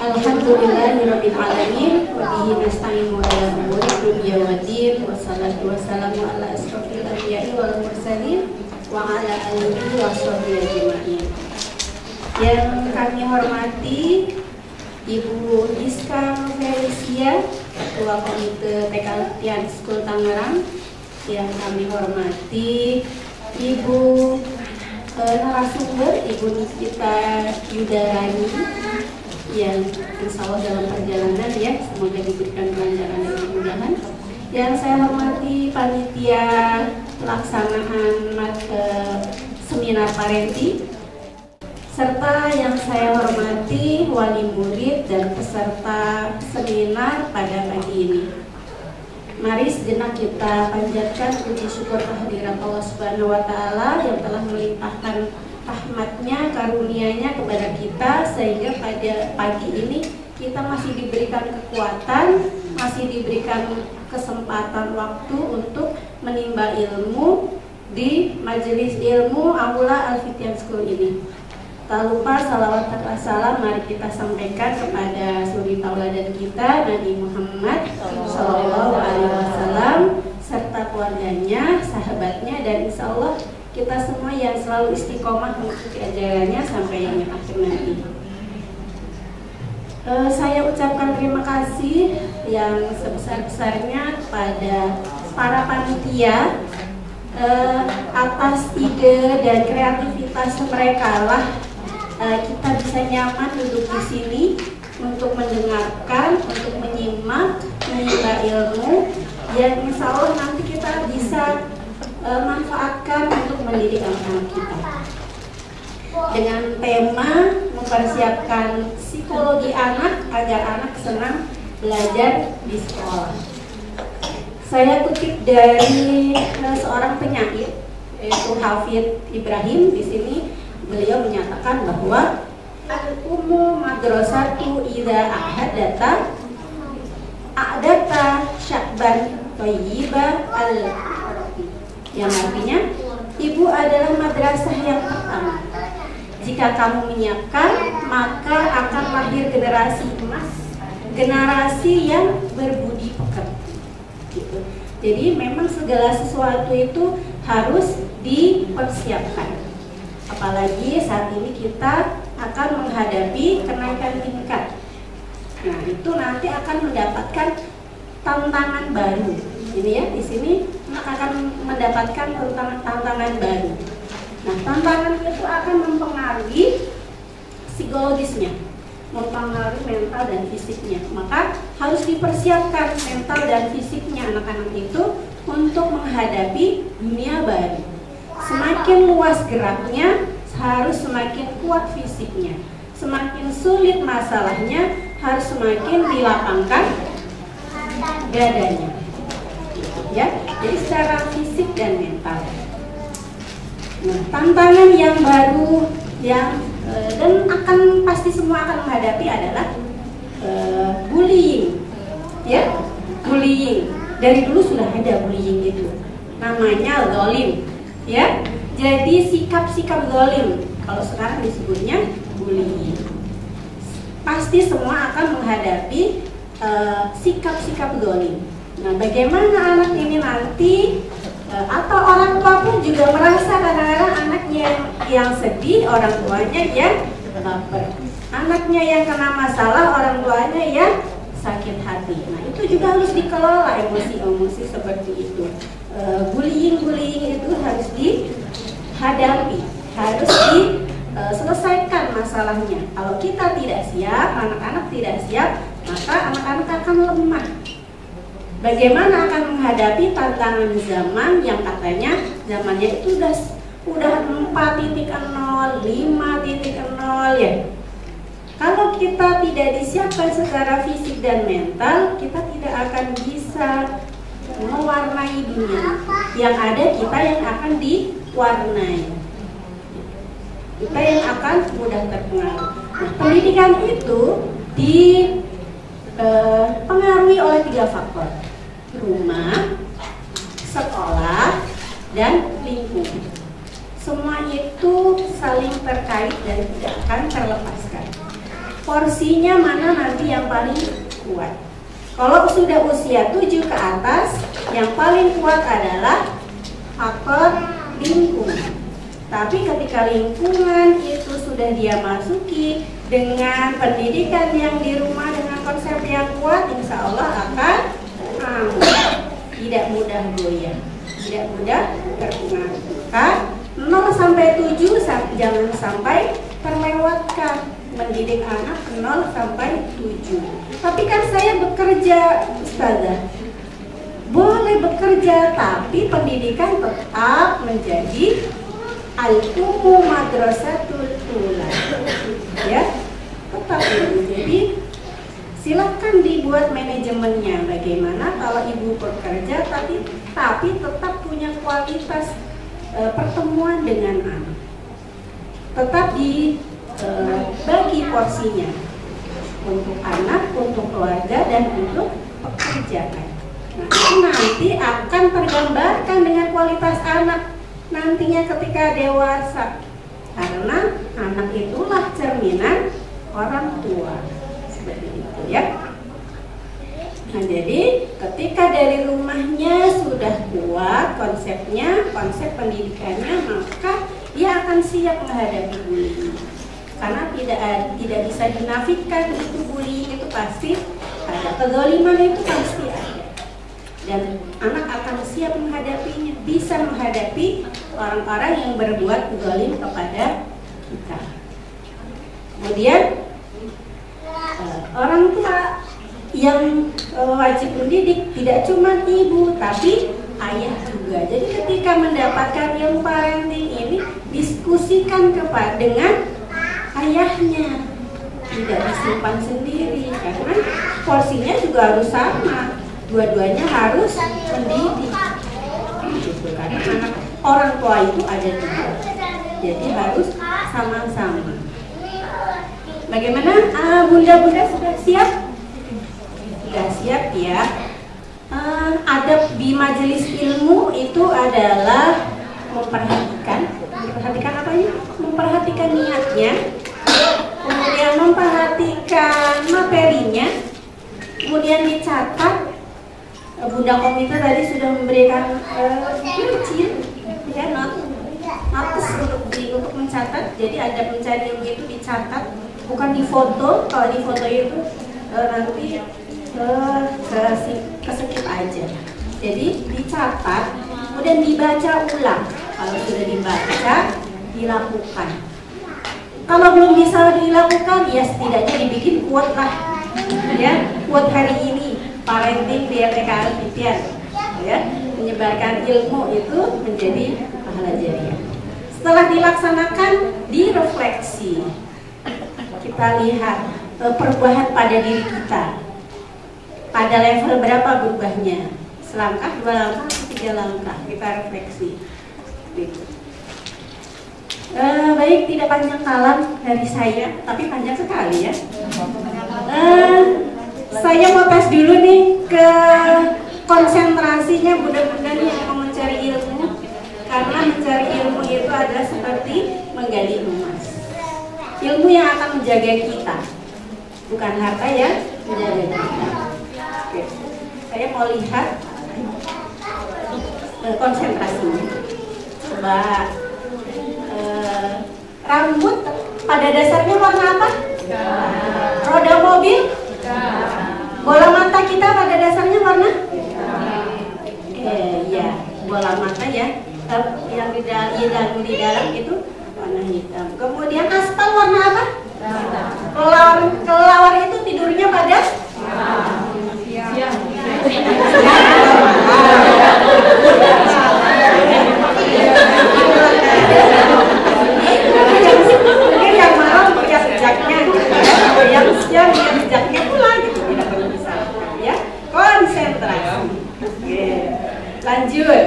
Alhamdulillahirabbil alamin wa bihi nasta'inu ala umuri dunya waddin wassalatu wassalamu ala asrofil anbiya'i wal mursalin wa ala alihi washabihi ajmain. Yang kami hormati Ibu Iska Felicia, Ketua Komite TK Latihan School Tangerang. Yang kami hormati Ibu narasumber Ibu Nikita Yudarani, yang insya Allah dalam perjalanan ya semoga diberikan kelancaran dan kemudahan. Yang saya hormati panitia pelaksanaan seminar parenti, serta yang saya hormati wali murid dan peserta seminar pada pagi ini. Mari sejenak kita panjatkan puji syukur kehadirat Allah Subhanahu wa Ta'ala yang telah melimpahkan rahmatnya, karunia-Nya kepada kita, sehingga pada pagi ini kita masih diberikan kekuatan, masih diberikan kesempatan waktu untuk menimba ilmu di majelis ilmu Aula Al-Fitian School ini. Tak lupa salawat dan salam mari kita sampaikan kepada suri tauladan kita, Nabi Muhammad SAW, serta keluarganya, sahabatnya, dan insya Allah kita semua yang selalu istiqomah mengikuti ajarannya sampai yang akhir nanti. Saya ucapkan terima kasih yang sebesar-besarnya kepada para panitia atas ide dan kreativitas mereka lah kita bisa nyaman duduk di sini untuk mendengarkan, untuk menyimak ilmu yang insya Allah nanti kita bisa manfaatkan untuk mendidik anak-anak kita dengan tema mempersiapkan psikologi anak agar anak senang belajar di sekolah. Saya kutip dari seorang penyair yaitu Hafidz Ibrahim. Di sini beliau menyatakan bahwa al-ummu madrasatu idza a'data sya'ban thayyibah al-arabi, yang artinya ibu adalah madrasah yang pertama. Jika kamu menyiapkan, maka akan lahir generasi emas, generasi yang berbudi pekerti. Gitu. Jadi memang segala sesuatu itu harus dipersiapkan. Apalagi saat ini kita akan menghadapi kenaikan tingkat. Nah, itu nanti akan mendapatkan tantangan baru. Ini ya, di sini akan mendapatkan tantangan baru. Nah, tantangan itu akan mempengaruhi psikologisnya, mempengaruhi mental dan fisiknya. Maka harus dipersiapkan mental dan fisiknya anak-anak itu untuk menghadapi dunia baru. Semakin luas geraknya, harus semakin kuat fisiknya. Semakin sulit masalahnya, harus semakin dilapangkan dadanya. Ya, jadi secara fisik dan mental. Nah, tantangan yang baru yang dan akan pasti semua akan menghadapi adalah bullying. Ya, bullying. Dari dulu sudah ada bullying itu. Namanya zalim. Ya, jadi sikap-sikap zalim. Kalau sekarang disebutnya bullying. Pasti semua akan menghadapi sikap-sikap zalim. Nah, bagaimana anak ini nanti atau orang tua pun juga merasa kadang-kadang anaknya yang sedih, orang tuanya yang baper. Anaknya yang kena masalah, orang tuanya yang sakit hati. Nah, itu juga harus dikelola emosi-emosi seperti itu. Bullying itu harus dihadapi, harus diselesaikan masalahnya. Kalau kita tidak siap, anak-anak tidak siap, maka anak-anak akan lemah. Bagaimana akan menghadapi tantangan zaman yang katanya zamannya itu udah 4.0, 5.0 ya. Kalau kita tidak disiapkan secara fisik dan mental, kita tidak akan bisa mewarnai dunia. Yang ada kita yang akan diwarnai. Kita yang akan mudah terpengaruh. Nah, pendidikan itu dipengaruhi oleh 3 faktor: rumah, sekolah, dan lingkungan. Semua itu itu saling terkait dan tidak akan terlepaskan. Porsinya mana nanti yang paling kuat? Kalau sudah usia 7 ke atas, yang paling kuat adalah faktor lingkungan. Tapi ketika lingkungan itu sudah dia masuki dengan pendidikan yang di rumah dengan konsep yang kuat, insya Allah akan tidak mudah goyah, tidak mudah terpengaruh. Maka 0 sampai 7 jangan sampai terlewatkan mendidik anak 0 sampai 7. Tapi kan saya bekerja, Ustazah. Boleh bekerja, tapi pendidikan tetap menjadi al-ummu madrasatul ula. Ya, tetap itu. Jadi silakan dibuat manajemennya. Bagaimana kalau ibu bekerja tapi tetap punya kualitas pertemuan dengan anak. Tetap dibagi porsinya untuk anak, untuk keluarga, dan untuk pekerjaan. Nah, itu nanti akan tergambarkan dengan kualitas anak nantinya ketika dewasa, karena anak itulah cerminan orang tua, seperti itu ya. Nah, jadi ketika dari rumahnya sudah kuat konsepnya, konsep pendidikannya, maka dia akan siap menghadapi bullying. Karena tidak bisa dinafikan itu bullying, itu pasti ada, kezaliman itu pasti ada. Dan anak akan siap menghadapinya, bisa menghadapi orang-orang yang berbuat zalim kepada kita. Kemudian orang tua yang wajib mendidik tidak cuma ibu, tapi ayah juga. Jadi ketika mendapatkan ilmu parenting ini, diskusikan dengan ayahnya, tidak disimpan sendiri, karena porsinya juga harus sama. Dua-duanya harus mendidik, gitu. Karena anak orang tua itu ada juga, jadi harus sama-sama. Bagaimana bunda-bunda sudah siap? Sudah siap ya. Adab di majelis ilmu itu adalah memperhatikan apanya? Memperhatikan niatnya, kemudian memperhatikan materinya, kemudian dicatat. Bunda komite tadi sudah memberikan kecil ya, notes untuk mencatat. Jadi ada pencari ilmu itu dicatat, bukan difoto. Kalau difoto itu nanti kesekip aja. Jadi dicatat, kemudian dibaca ulang. Kalau sudah dibaca, dilakukan. Kalau belum bisa dilakukan, ya setidaknya dibikin quote lah, ya, quote hari ini. Parenting BLTK Alfitian, ya, menyebarkan ilmu itu menjadi pahala jariah. Setelah dilaksanakan, direfleksi. Kita lihat perubahan pada diri kita. Pada level berapa berubahnya? Selangkah, 2 langkah, 3 langkah. Kita refleksi. Baik, tidak panjang kalam dari saya, tapi panjang sekali ya. Saya mau tes dulu nih ke konsentrasinya bunda-bunda nih yang mau mencari ilmu. Karena mencari ilmu itu adalah seperti menggali emas. Ilmu yang akan menjaga kita, bukan harta yang menjaga kita. Oke. Saya mau lihat konsentrasinya. Coba rambut pada dasarnya warna apa? Roda mobil? Bola mata kita pada dasarnya warna? Ya, bola mata ya. Yang di dalam itu warna hitam. Kemudian aspal warna apa? Kelelawar itu tidurnya pada? Siang. Mungkin yang malam punya sejaknya, yang siang punya sejaknya pula gitu, tidak perlu disalahkan ya. Konsentrasi. Lanjut.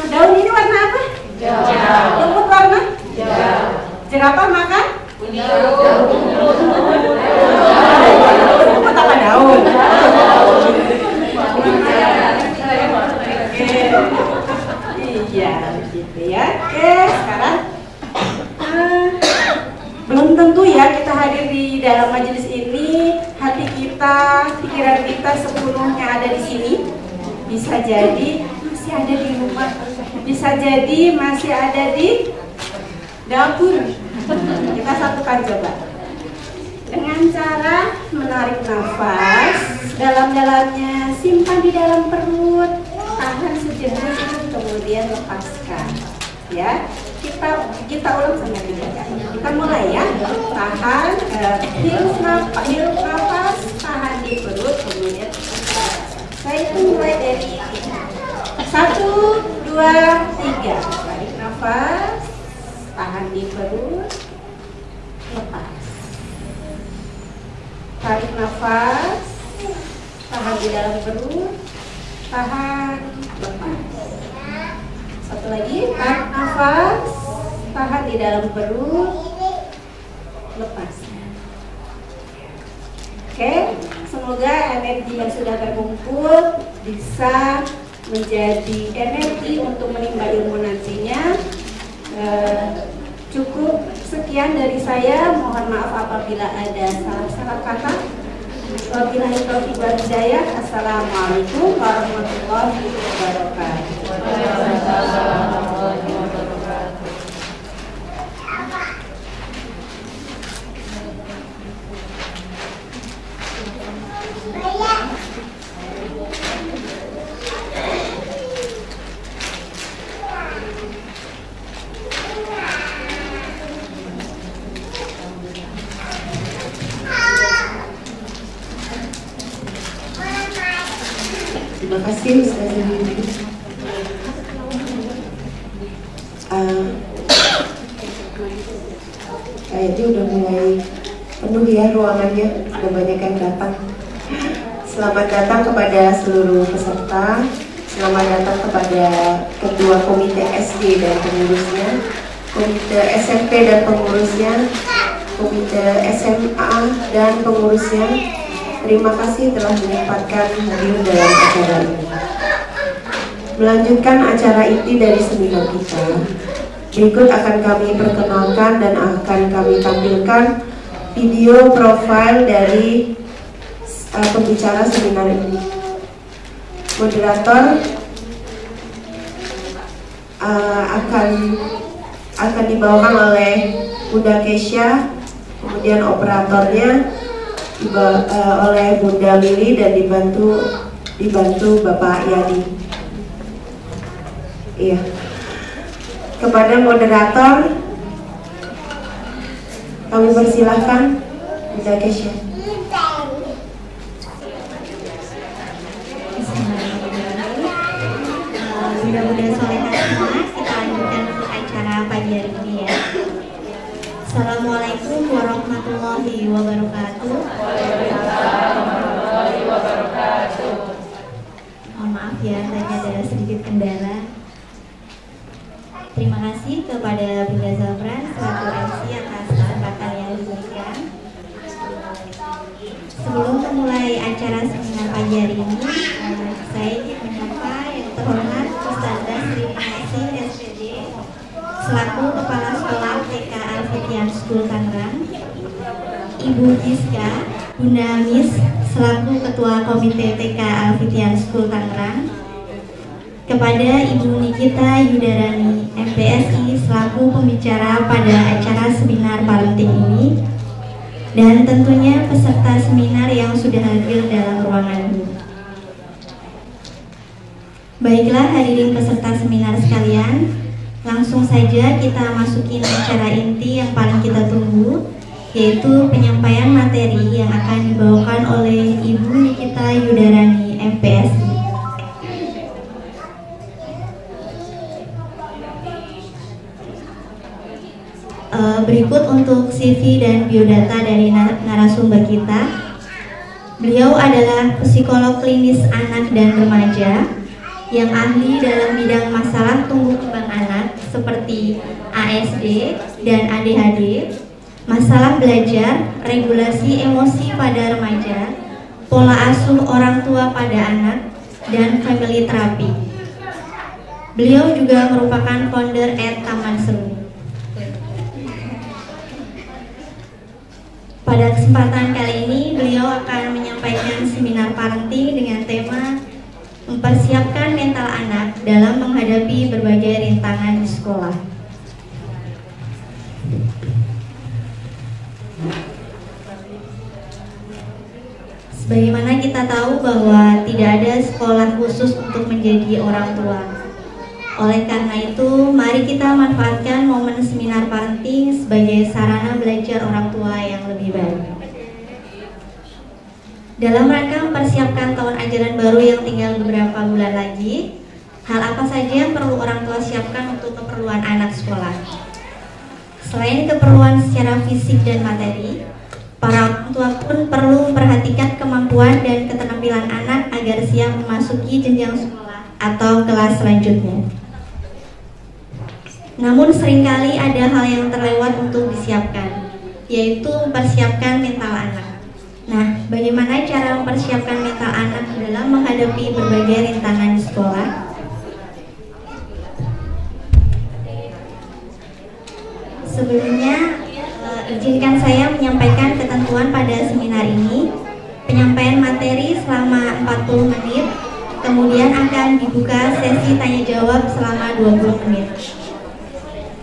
Daun ini warna apa? Hijau. Rumput warna? Hijau. Jerapah makan? Kuning. Rumput apa daun? Iya. Belum tentu ya kita hadir di dalam majelis ini, hati kita, pikiran kita sepenuhnya ada di sini. Bisa jadi masih ada di rumah, bisa jadi masih ada di dapur. Kita satukan coba. Dengan cara menarik nafas dalam-dalamnya, simpan di dalam perut, tahan sejenak, kemudian lepaskan. Ya, kita ulang sampai 3 kali. Kita mulai ya. Tahan, hirup nafas, tahan di perut, kemudian saya itu mulai dari 1, 2, 3. Tarik nafas, tahan di perut, lepas. Tarik nafas, tahan di dalam perut, tahan, lepas. Satu lagi, tarik nafas, tahan di dalam perut, lepas. Oke, semoga energi yang sudah terkumpul bisa menjadi energi untuk menimba ilmu nantinya. Cukup sekian dari saya. Mohon maaf apabila ada salah kata. Wabillahi taufiq wal hidayah. Assalamualaikum warahmatullahi wabarakatuh. Terima kasih Ustaz Zahiri. Kayaknya udah mulai penuh ya ruangannya, udah banyak yang datang. Selamat datang kepada seluruh peserta. Selamat datang kepada Ketua Komite SD dan pengurusnya, Komite SMP dan pengurusnya, Komite SMA dan pengurusnya. Terima kasih telah menyempatkan hadir dalam acara ini. Melanjutkan acara inti dari seminar kita, berikut akan kami perkenalkan dan akan kami tampilkan video profil dari pembicara seminar ini. Moderator akan dibawakan oleh Bunda Kesha, kemudian operatornya oleh Bunda Lili dan dibantu Bapak Yadi. Iya. Kepada moderator kami persilahkan Bunda Kesha. Mudah-mudahan soleha semua. Kita lanjutkan untuk acara pagi hari ini ya. Assalamualaikum warahmatullahi wabarakatuh. Mohon maaf ya, tadi ada sedikit kendala. Terima kasih kepada Bunda Zafran selaku MC atas kesempatan yang diberikan. Sebelum memulai acara seminar pagi hari ini, saya ingin menyapa yang terhormat Ustazah Sri Ningsih SPD selaku Kepala Sekolah TK Al-Fitian School Tangerang, Ibu Giska, Bunda Amis selaku Ketua Komite TK Al-Fitian School Tangerang, kepada Ibu Nikita Yudarani MPSI selaku pembicara pada acara seminar parenting ini, dan tentunya peserta seminar yang sudah hadir dalam ruangan ini. Baiklah hadirin peserta seminar sekalian, langsung saja kita masukin acara inti yang paling kita tunggu, yaitu penyampaian materi yang akan dibawakan oleh Ibu Nikita Yudarani MPSI. Berikut untuk CV dan biodata dari narasumber kita. Beliau adalah psikolog klinis anak dan remaja yang ahli dalam bidang masalah tumbuh kembang anak seperti ASD dan ADHD, masalah belajar, regulasi emosi pada remaja, pola asuh orang tua pada anak, dan family therapy. Beliau juga merupakan founder Taman Seru. pada kesempatan kali ini beliau akan menyampaikan seminar parenting dengan tema mempersiapkan mental anak dalam menghadapi berbagai rintangan di sekolah. Sebagaimana kita tahu bahwa tidak ada sekolah khusus untuk menjadi orang tua. Oleh karena itu, mari kita manfaatkan momen seminar parenting sebagai sarana belajar orang tua yang lebih baik. Dalam rangka mempersiapkan tahun ajaran baru yang tinggal beberapa bulan lagi, hal apa saja yang perlu orang tua siapkan untuk keperluan anak sekolah? Selain keperluan secara fisik dan materi, para orang tua pun perlu memperhatikan kemampuan dan keterampilan anak agar siap memasuki jenjang sekolah atau kelas selanjutnya. Namun seringkali ada hal yang terlewat untuk disiapkan, yaitu mempersiapkan mental anak. Nah, bagaimana cara mempersiapkan mental anak dalam menghadapi berbagai rintangan di sekolah? Sebelumnya, izinkan saya menyampaikan ketentuan pada seminar ini. Penyampaian materi selama 40 menit, kemudian akan dibuka sesi tanya jawab selama 20 menit.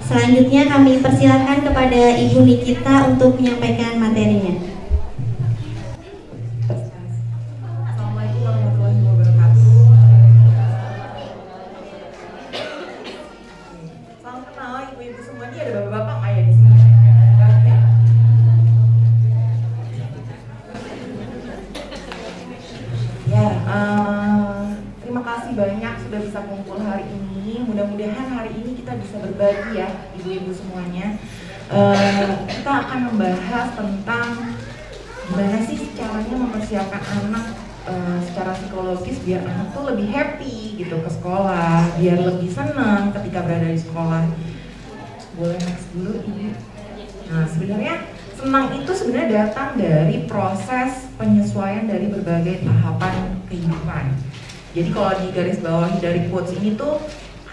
Selanjutnya kami persilakan kepada Ibu Nikita untuk menyampaikan materinya. Assalamualaikum warahmatullahi wabarakatuh. Salam kenal ibu-ibu semua. Ini ada bapak-bapak nggak ya di sini? Ya. Terima kasih banyak sudah bisa kumpul hari ini. Mudah-mudahan hari ini kita bisa berbagi ya, ibu-ibu semuanya. Kita akan membahas tentang gimana sih caranya mempersiapkan anak secara psikologis biar anak tuh lebih happy gitu ke sekolah, biar lebih senang ketika berada di sekolah. Boleh next dulu ini. Nah, sebenarnya senang itu sebenarnya datang dari proses penyesuaian dari berbagai tahapan kehidupan. Jadi kalau di garis bawah dari quotes ini tuh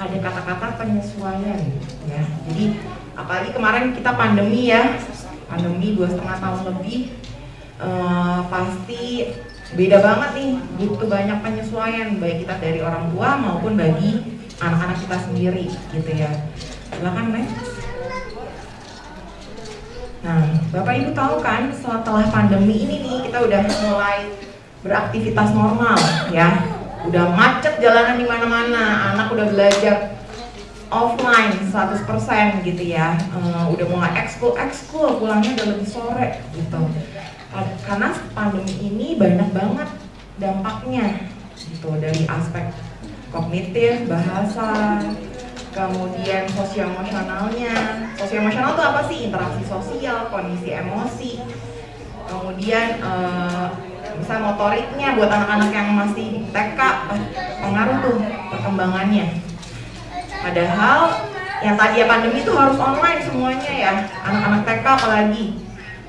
ada kata-kata penyesuaian ya. Jadi apalagi kemarin kita pandemi ya, pandemi 2,5 tahun lebih, pasti beda banget nih, butuh banyak penyesuaian baik kita dari orang tua maupun bagi anak-anak kita sendiri gitu ya. Silakan next. Nah, Bapak Ibu tahu kan setelah pandemi ini nih kita udah mulai beraktivitas normal ya. Udah macet jalanan di mana-mana, anak udah belajar offline 100% gitu ya. Udah mulai ekskul, pulangnya udah lebih sore gitu. Karena pandemi ini banyak banget dampaknya gitu, dari aspek kognitif, bahasa, kemudian sosio-emosionalnya. Sosio-emosional itu apa sih? Interaksi sosial, kondisi emosi, kemudian misal motoriknya buat anak-anak yang masih TK, pengaruh tuh perkembangannya. Padahal yang tadi pandemi itu harus online semuanya ya, anak-anak TK apalagi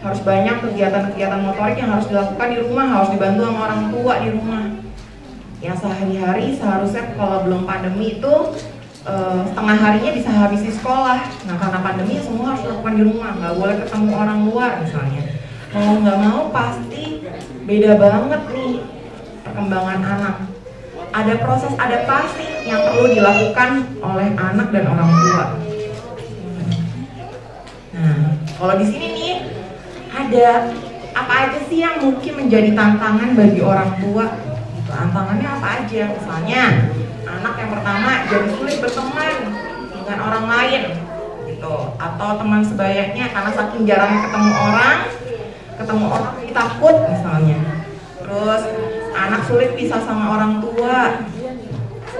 harus banyak kegiatan-kegiatan motorik yang harus dilakukan di rumah, harus dibantu sama orang tua di rumah. Yang sehari-hari seharusnya kalau belum pandemi itu setengah harinya bisa habis di sekolah. Nah karena pandemi semua harus dilakukan di rumah, nggak boleh ketemu orang luar misalnya. Mau nggak mau pasti beda banget nih perkembangan anak. Ada proses adaptasi yang perlu dilakukan oleh anak dan orang tua. Nah, kalau di sini nih ada apa aja sih yang mungkin menjadi tantangan bagi orang tua? Tantangannya apa aja? Misalnya, anak yang pertama jadi sulit berteman dengan orang lain, gitu. Atau teman sebayanya karena saking jarangnya ketemu orang jadi takut misalnya. Terus anak sulit pisah sama orang tua,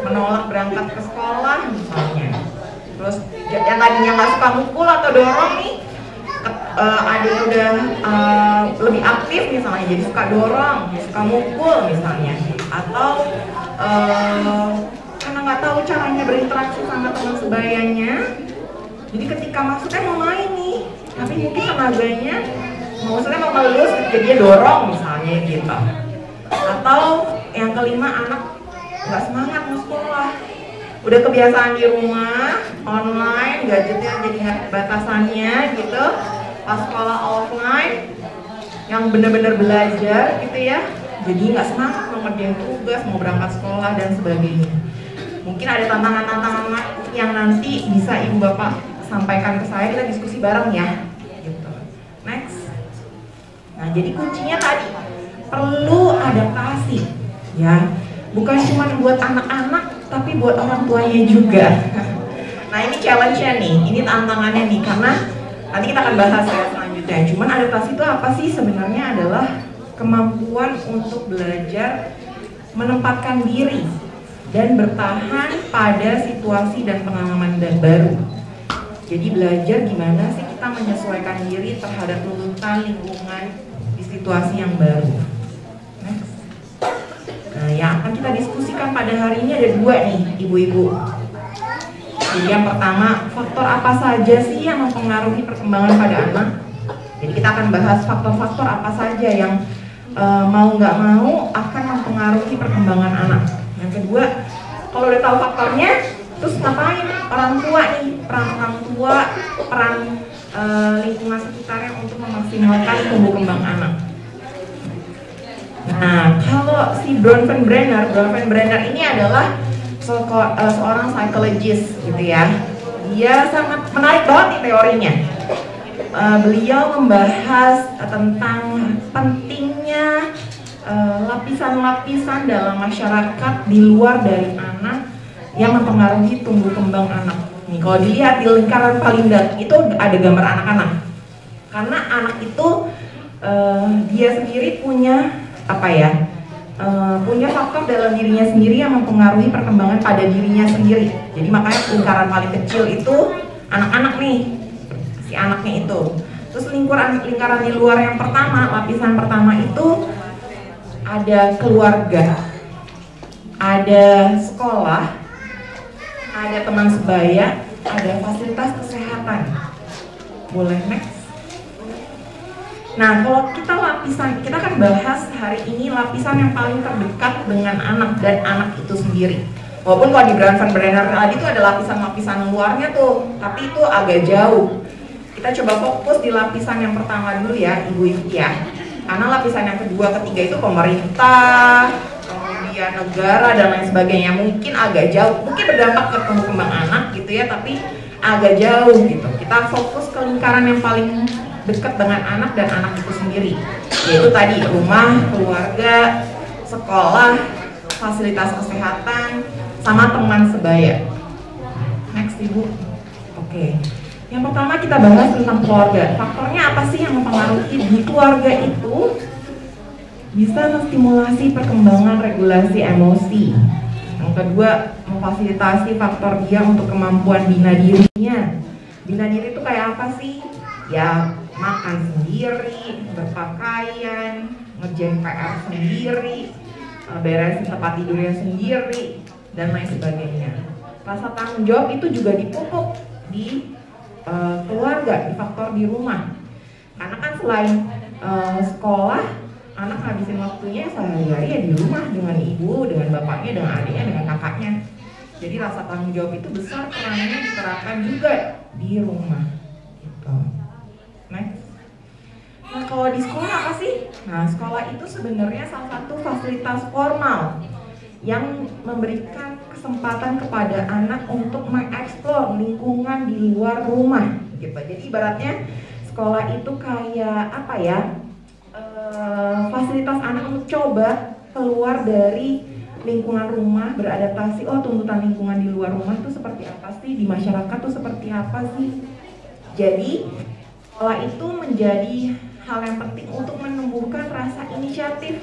menolak berangkat ke sekolah misalnya. Terus yang tadinya nggak suka mukul atau dorong nih, adik udah lebih aktif misalnya, jadi suka dorong, suka mukul misalnya. Atau karena nggak tahu caranya berinteraksi sama teman sebayanya, jadi ketika maksudnya mau main nih, tapi mungkin tenaganya maksudnya mau ngelus, jadi dia dorong misalnya gitu. Atau yang kelima, anak nggak semangat mau sekolah, udah kebiasaan di rumah, online, gadgetnya jadi batasannya gitu. Pas sekolah offline, yang benar-benar belajar gitu ya, jadi nggak semangat mau ngerjain tugas, mau berangkat sekolah dan sebagainya. Mungkin ada tantangan-tantangan yang nanti bisa ibu bapak sampaikan ke saya, kita diskusi bareng ya gitu. Next. Nah, jadi kuncinya tadi perlu adaptasi ya, bukan cuma buat anak-anak tapi buat orang tuanya juga. Nah, ini challenge-nya nih, ini tantangannya nih, karena nanti kita akan bahas ya selanjutnya. Cuman adaptasi itu apa sih? Sebenarnya adalah kemampuan untuk belajar menempatkan diri dan bertahan pada situasi dan pengalaman baru. Jadi belajar gimana sih kita menyesuaikan diri terhadap tuntutan lingkungan di situasi yang baru. Next. Nah, yang akan kita diskusikan pada hari ini ada dua nih, ibu-ibu. Jadi yang pertama, faktor apa saja sih yang mempengaruhi perkembangan pada anak? Jadi kita akan bahas faktor-faktor apa saja yang mau nggak mau akan mempengaruhi perkembangan anak. Yang kedua, kalau udah tahu faktornya, terus ngapain orang tua nih, peran orang tua, peran lingkungan sekitarnya untuk memaksimalkan tumbuh kembang anak. Nah, kalau si Bronfenbrenner ini adalah seorang psikologis gitu ya. Dia sangat menarik banget nih teorinya. Beliau membahas tentang pentingnya lapisan-lapisan dalam masyarakat di luar dari anak yang mempengaruhi tumbuh kembang anak. Nih, kalau dilihat di lingkaran paling dalam itu ada gambar anak-anak. Karena anak itu dia sendiri punya punya faktor dalam dirinya sendiri yang mempengaruhi perkembangan pada dirinya sendiri. Jadi makanya lingkaran paling kecil itu anak-anak nih, si anaknya itu. Terus lingkaran di luar yang pertama, lapisan pertama itu ada keluarga, ada sekolah, ada teman sebaya, ada fasilitas kesehatan. Boleh next? Nah, kalau kita akan bahas hari ini lapisan yang paling terdekat dengan anak dan anak itu sendiri. Walaupun kalau di Bronfenbrenner tadi itu ada lapisan-lapisan luarnya tuh, tapi itu agak jauh. Kita coba fokus di lapisan yang pertama dulu ya, ibu-ibu ya. Karena lapisan yang kedua, ketiga itu pemerintah, kemudian negara dan lain sebagainya. Mungkin agak jauh, mungkin berdampak ke tumbuh kembang anak gitu ya, tapi agak jauh gitu. Kita fokus ke lingkaran yang paling dekat dengan anak dan anak itu sendiri, yaitu tadi rumah, keluarga, sekolah, fasilitas kesehatan, sama teman sebaya. Next ibu. Oke. Yang pertama kita bahas tentang keluarga. Faktornya apa sih yang mempengaruhi di keluarga itu? Bisa menstimulasi perkembangan regulasi emosi. Yang kedua, memfasilitasi faktor dia untuk kemampuan bina dirinya. Bina diri itu kayak apa sih? Ya, makan sendiri, berpakaian, ngerjain PR sendiri, beresin tempat tidurnya sendiri, dan lain sebagainya. Rasa tanggung jawab itu juga dipupuk di keluarga, di faktor di rumah. Karena kan selain sekolah, anak ngabisin waktunya sehari-hari ya di rumah dengan ibu, dengan bapaknya, dengan adiknya, dengan kakaknya. Jadi rasa tanggung jawab itu besar perannya diterapkan juga di rumah. Gitu. Next. Nah, kalau di sekolah apa sih? Nah, sekolah itu sebenarnya salah satu fasilitas formal yang memberikan kesempatan kepada anak untuk mengeksplor lingkungan di luar rumah gitu. Jadi ibaratnya sekolah itu kayak apa ya, fasilitas anak untuk coba keluar dari lingkungan rumah, beradaptasi. Oh, tuntutan lingkungan di luar rumah tuh seperti apa sih, di masyarakat tuh seperti apa sih. Jadi sekolah itu menjadi hal yang penting untuk menumbuhkan rasa inisiatif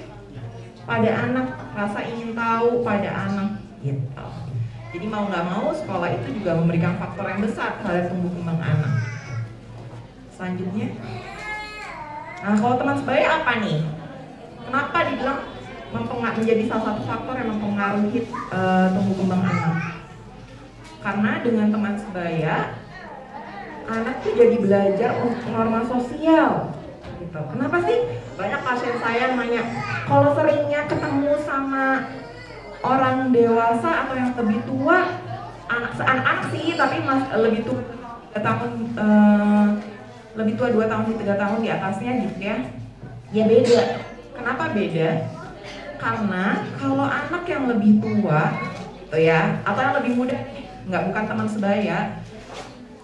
pada anak, rasa ingin tahu pada anak gitu. Jadi mau nggak mau sekolah itu juga memberikan faktor yang besar terhadap tumbuh kembang anak. Selanjutnya, nah kalau teman sebaya apa nih? Kenapa dibilang menjadi salah satu faktor yang mempengaruhi tumbuh kembang anak? Karena dengan teman sebaya, anak tuh jadi belajar untuk norma sosial. Gitu. Kenapa sih? Banyak pasien saya nanya, kalau seringnya ketemu sama orang dewasa atau yang lebih tua, anak-anak sih, tapi lebih tua 3 tahun, lebih tua 2 tahun, 3 tahun di atasnya gitu ya. Ya beda. Kenapa beda? Karena kalau anak yang lebih tua, tuh ya, atau yang lebih muda, bukan teman sebaya,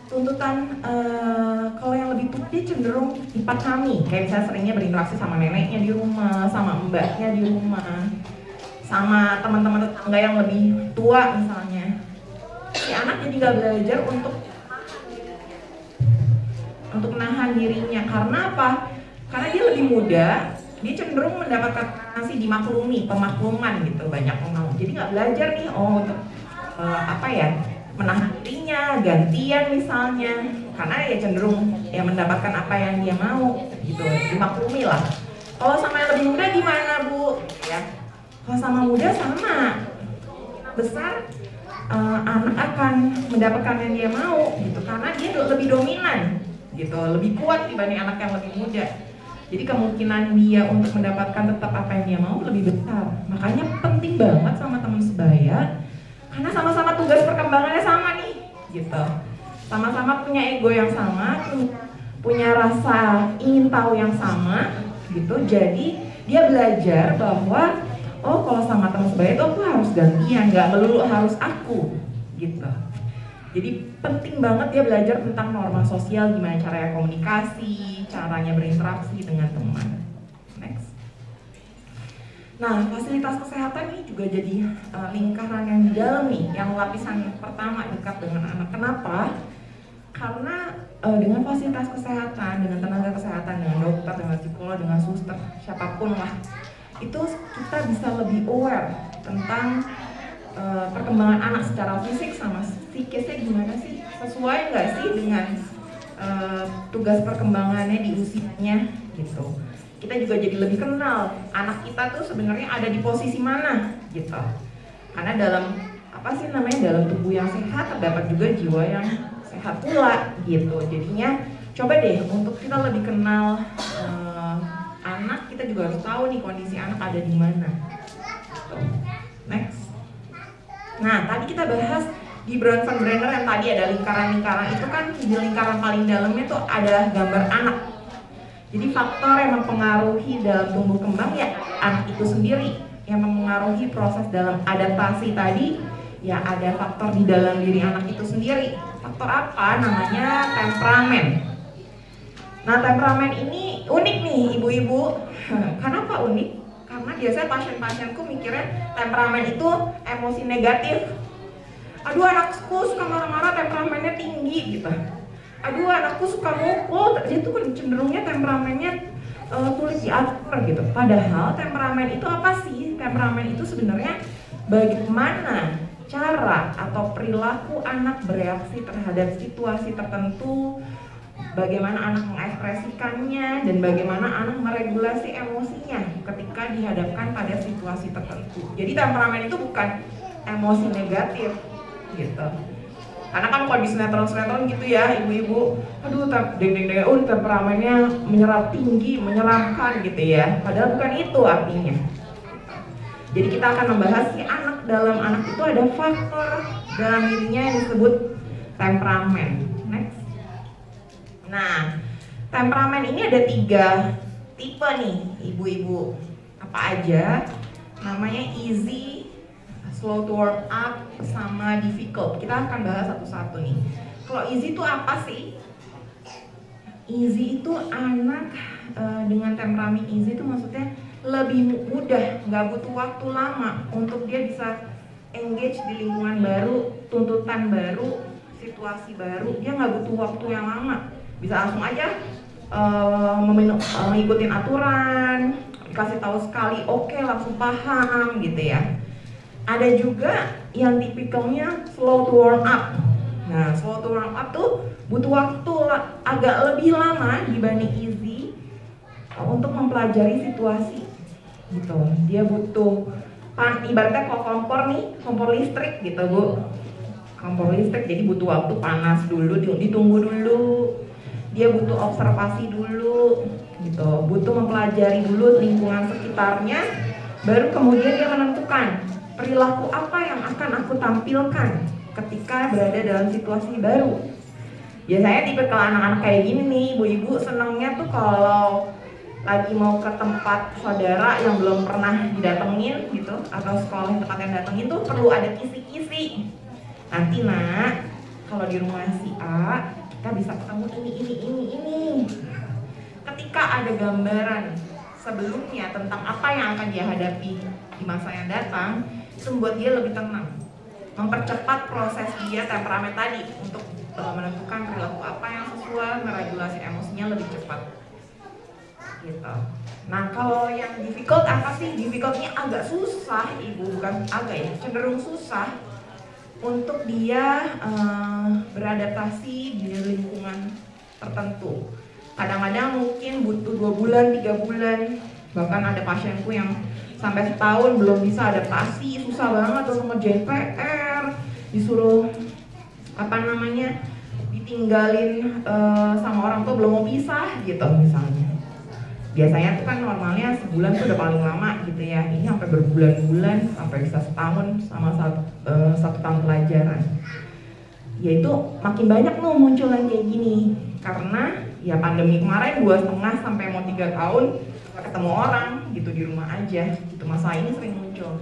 tuntutan kalau yang lebih tua dia cenderung dipahami. Kayak misalnya seringnya berinteraksi sama neneknya di rumah, sama mbaknya di rumah, sama teman-teman tetangga yang lebih tua misalnya. Si anak jadi nggak belajar untuk menahan dirinya. Karena apa? Karena dia lebih muda, dia cenderung mendapatkan nasi dimaklumi, pemakluman gitu, banyak orang. Jadi nggak belajar nih, untuk menahan dirinya, gantian misalnya. Karena ya cenderung ya mendapatkan apa yang dia mau gitu, dimaklumi lah. Kalau sama yang lebih muda gimana Bu? Ya, kalau sama muda sama besar, anak akan mendapatkan yang dia mau gitu, karena dia lebih dominan gitu, lebih kuat dibanding anak yang lebih muda. Jadi kemungkinan dia untuk mendapatkan tetap apa yang dia mau lebih besar. Makanya penting banget sama teman sebaya, karena sama-sama tugas perkembangannya sama nih gitu. Sama-sama punya ego yang sama, punya rasa ingin tahu yang sama gitu. Jadi dia belajar bahwa oh kalau sama teman sebaya itu aku harus gantian, nggak melulu harus aku gitu. Jadi penting banget dia belajar tentang norma sosial, gimana caranya komunikasi, caranya berinteraksi dengan teman. Next. Nah, fasilitas kesehatan ini juga jadi lingkaran yang di dalam nih, yang lapisan pertama dekat dengan anak. Kenapa? Karena dengan fasilitas kesehatan, dengan tenaga kesehatan, dengan dokter, dengan psikolog, dengan suster, siapapun lah, itu kita bisa lebih aware tentang perkembangan anak secara fisik sama psikisnya gimana sih, sesuai nggak sih dengan tugas perkembangannya di usianya gitu. Kita juga jadi lebih kenal anak kita tuh sebenarnya ada di posisi mana gitu. Karena dalam dalam tubuh yang sehat terdapat juga jiwa yang sehat pula gitu. Jadinya coba deh untuk kita lebih kenal anak, kita juga harus tahu nih kondisi anak ada di mana. Gitu. Next. Nah, tadi kita bahas di Brown van Brenner yang tadi ada lingkaran-lingkaran, itu kan di lingkaran paling dalamnya tuh ada gambar anak. Jadi faktor yang mempengaruhi dalam tumbuh kembang ya anak itu sendiri, yang mempengaruhi proses dalam adaptasi tadi ya ada faktor di dalam diri anak itu sendiri. Faktor apa? Namanya temperamen. Nah, temperamen ini unik nih ibu-ibu. Kenapa unik? Karena biasanya pasien-pasienku mikirnya temperamen itu emosi negatif. Aduh, anakku suka marah-marah, temperamennya tinggi gitu. Aduh, anakku suka mukul, dia tuh cenderungnya temperamennya sulit diatur gitu. Padahal temperamen itu apa sih? Temperamen itu sebenarnya bagaimana cara atau perilaku anak bereaksi terhadap situasi tertentu, bagaimana anak mengekspresikannya, dan bagaimana anak meregulasi emosinya ketika dihadapkan pada situasi tertentu. Jadi temperamen itu bukan emosi negatif gitu. Karena kan kalau di sinetron-sinetron gitu ya ibu-ibu, aduh temperamennya menyerap tinggi, menyeramkan gitu ya. Padahal bukan itu artinya. Jadi kita akan membahas si anak, dalam anak itu ada faktor dalam dirinya yang disebut temperamen. Next. Nah, temperamen ini ada 3 tipe nih ibu-ibu. Apa aja? Namanya easy, slow to warm up, sama difficult. Kita akan bahas satu-satu nih. Kalau easy itu apa sih? Easy itu anak dengan temperamen easy itu maksudnya lebih mudah, nggak butuh waktu lama untuk dia bisa engage di lingkungan baru, tuntutan baru, situasi baru. Dia nggak butuh waktu yang lama, bisa langsung aja mengikutin aturan, dikasih tahu sekali, oke, langsung paham gitu ya. Ada juga yang tipikalnya slow to warm up. Nah, slow to warm up tuh butuh waktu agak lebih lama dibanding easy untuk mempelajari situasi gitu. Dia butuh ibaratnya kalau kompor nih, kompor listrik gitu Bu. Kompor listrik jadi butuh waktu panas dulu, ditunggu dulu. Dia butuh observasi dulu gitu. Butuh mempelajari dulu lingkungan sekitarnya, baru kemudian dia menentukan perilaku apa yang akan aku tampilkan ketika berada dalam situasi baru. Biasanya tipe kalau anak-anak kayak gini nih, ibu-ibu senangnya tuh kalau lagi mau ke tempat saudara yang belum pernah didatengin gitu, atau sekolah yang tempat yang datengin tuh perlu ada kisi-kisi. Nanti nak, kalau di rumah si A kita bisa ketemu ini. Ketika ada gambaran sebelumnya tentang apa yang akan dia hadapi di masa yang datang, itu membuat dia lebih tenang, mempercepat proses dia temperamen tadi untuk menentukan perilaku apa yang sesuai, meregulasi emosinya lebih cepat gitu. Nah kalau yang difficult apa sih? Difficultnya agak susah, ibu, bukan agak ya, cenderung susah untuk dia beradaptasi di lingkungan tertentu. Kadang-kadang mungkin butuh 2 bulan, 3 bulan, bahkan ada pasienku yang sampai setahun belum bisa adaptasi, susah banget tuh ngerjain PR, disuruh ditinggalin sama orang tua belum mau pisah gitu misalnya. Biasanya tuh kan normalnya sebulan tuh udah paling lama gitu ya, ini sampai berbulan-bulan, sampai bisa setahun sama 1 tahun pelajaran. Ya itu makin banyak tuh munculan kayak gini, karena ya pandemi kemarin 2,5 sampai mau 3 tahun gak ketemu orang gitu, di rumah aja gitu. Masalah ini sering muncul.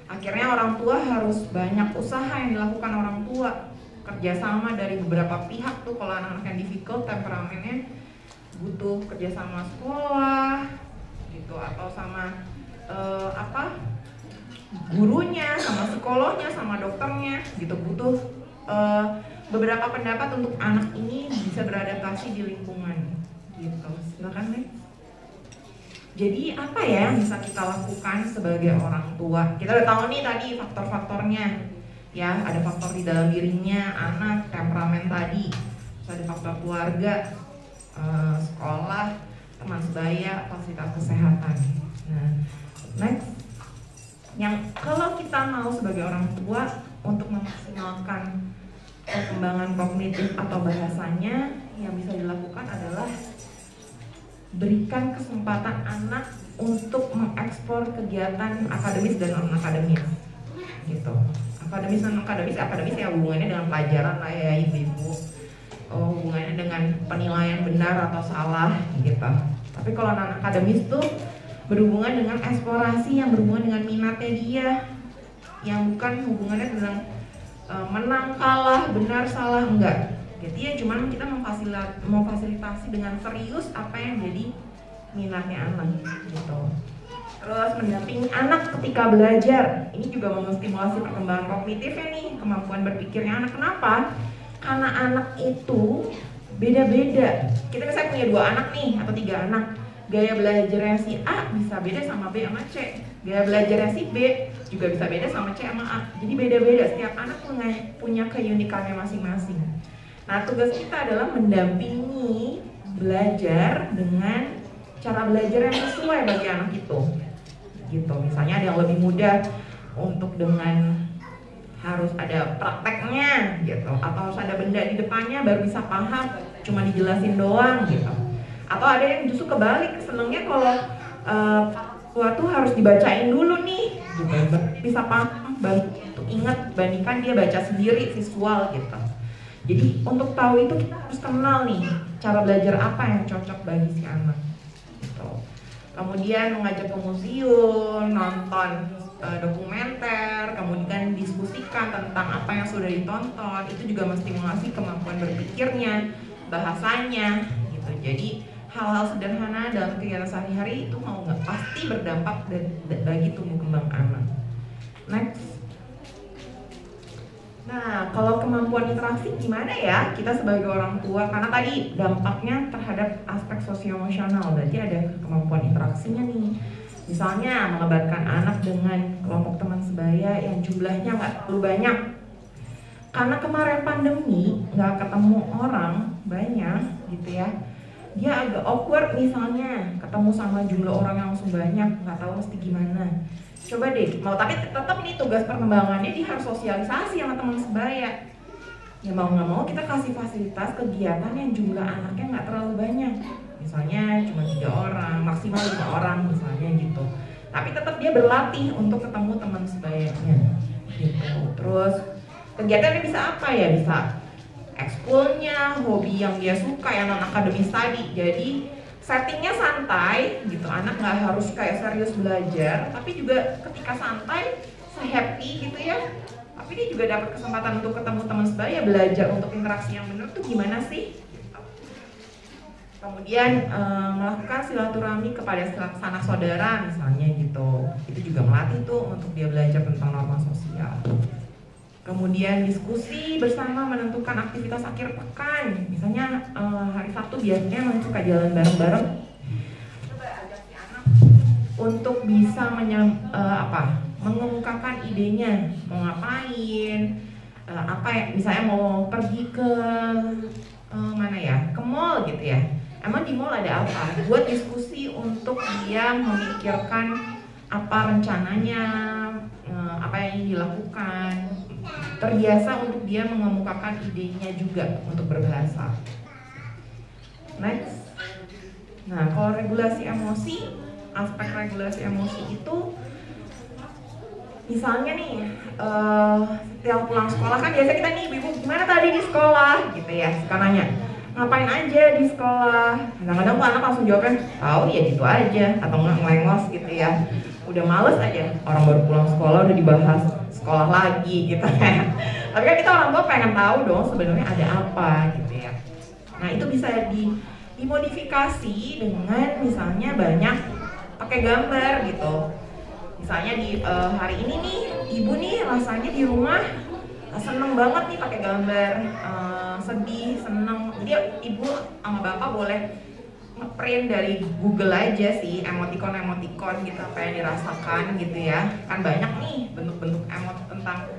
Akhirnya orang tua harus banyak usaha yang dilakukan orang tua, kerjasama dari beberapa pihak tuh. Kalau anak-anak yang difficult temperamennya butuh kerjasama sekolah gitu, atau sama gurunya, sama psikolognya, sama dokternya gitu. Butuh beberapa pendapat untuk anak ini bisa beradaptasi di lingkungan gitu. Silakan nih. Jadi apa ya yang bisa kita lakukan sebagai orang tua? Kita udah tahu nih tadi faktor-faktornya ya, ada faktor di dalam dirinya anak, temperamen tadi, terus ada faktor keluarga, sekolah, teman sebaya, fasilitas kesehatan. Nah, next, yang kalau kita mau sebagai orang tua untuk memaksimalkan perkembangan kognitif atau bahasanya, yang bisa dilakukan adalah berikan kesempatan anak untuk mengeksplor kegiatan akademis dan non akademis gitu. Akademis dan non akademis ya hubungannya dengan pelajaran lah ya ibu-ibu, hubungannya dengan penilaian benar atau salah gitu. Tapi kalau non akademis tuh berhubungan dengan eksplorasi yang berhubungan dengan minatnya dia, yang bukan hubungannya dengan menang kalah, benar salah, enggak. Jadi ya cuman kita memfasilitasi dengan serius apa yang jadi minatnya anak gitu. Terus mendampingi anak ketika belajar, ini juga menstimulasi perkembangan kognitifnya nih, kemampuan berpikirnya anak. Kenapa? Karena anak itu beda-beda. Kita misalnya punya 2 anak nih atau 3 anak, gaya belajarnya si A bisa beda sama B sama C, gaya belajarnya si B juga bisa beda sama C sama A. Jadi beda-beda, setiap anak punya keunikannya masing-masing. Nah tugas kita adalah mendampingi belajar dengan cara belajar yang sesuai bagi anak itu gitu. Misalnya ada yang lebih mudah untuk dengan harus ada prakteknya gitu, atau harus ada benda di depannya baru bisa paham, cuma dijelasin doang gitu. Atau ada yang justru kebalik, senengnya kalau suatu harus dibacain dulu nih gitu, bisa paham, bantu ingat, bandingkan dia baca sendiri visual gitu. Jadi untuk tahu itu kita harus kenal nih cara belajar apa yang cocok bagi si anak gitu. Kemudian mengajak ke museum, nonton dokumenter, kemudian diskusikan tentang apa yang sudah ditonton, itu juga menstimulasi kemampuan berpikirnya, bahasanya gitu. Jadi hal-hal sederhana dalam kegiatan sehari-hari itu mau nggak pasti berdampak bagi tumbuh kembang anak. Next. Nah, kalau kemampuan interaksi gimana ya kita sebagai orang tua? Karena tadi dampaknya terhadap aspek sosio-emosional, berarti ada kemampuan interaksinya nih. Misalnya melebatkan anak dengan kelompok teman sebaya yang jumlahnya nggak terlalu banyak. Karena kemarin pandemi nggak ketemu orang banyak gitu ya, dia agak awkward misalnya ketemu sama jumlah orang yang langsung banyak, nggak tahu mesti gimana. Coba deh, tapi tetap nih tugas perkembangannya dia harus sosialisasi sama teman sebaya. Ya mau nggak mau kita kasih fasilitas kegiatan yang jumlah anaknya nggak terlalu banyak. Misalnya cuma 3 orang, maksimal 5 orang misalnya gitu. Tapi tetap dia berlatih untuk ketemu teman sebayanya gitu. Terus kegiatannya bisa apa ya? Bisa ekskulnya, hobi yang dia suka yang non akademis tadi. Jadi settingnya santai gitu, anak nggak harus kayak serius belajar, tapi juga ketika santai, happy gitu ya. Tapi dia juga dapat kesempatan untuk ketemu teman sebaya, belajar untuk interaksi yang benar tuh gimana sih? Gitu. Kemudian melakukan silaturahmi kepada sanak saudara misalnya gitu, itu juga melatih tuh untuk dia belajar tentang norma sosial. Kemudian diskusi bersama menentukan aktivitas akhir pekan, misalnya hari Sabtu biasanya mereka suka jalan bareng-bareng. Coba ajak si anak untuk bisa mengemukakan idenya, mau ngapain, apa ya, misalnya mau pergi ke mana ya, ke mall gitu ya. Emang di mall ada apa? Buat diskusi untuk dia memikirkan apa rencananya, apa yang dilakukan. Terbiasa untuk dia mengemukakan idenya juga untuk berbahasa. Next. Nah, kalau regulasi emosi, aspek regulasi emosi itu misalnya nih, setiap pulang sekolah kan biasa kita nih, ibu gimana tadi di sekolah gitu ya, suka nanya ngapain aja di sekolah. Kadang-kadang tuh anak langsung jawabnya, tahu ya gitu aja, atau nggak ngelengos gitu ya. Udah males aja, orang baru pulang sekolah udah dibahas sekolah lagi gitu ya. Tapi kan kita orang tua pengen tahu dong sebenarnya ada apa gitu ya. Nah itu bisa dimodifikasi dengan misalnya banyak pakai gambar gitu. Misalnya di hari ini nih, ibu nih rasanya di rumah seneng banget nih pakai gambar, sedih, seneng. Jadi ibu sama bapak boleh nge-print dari Google aja sih emoticon gitu, apa yang dirasakan gitu ya. Kan banyak nih bentuk-bentuk emot tentang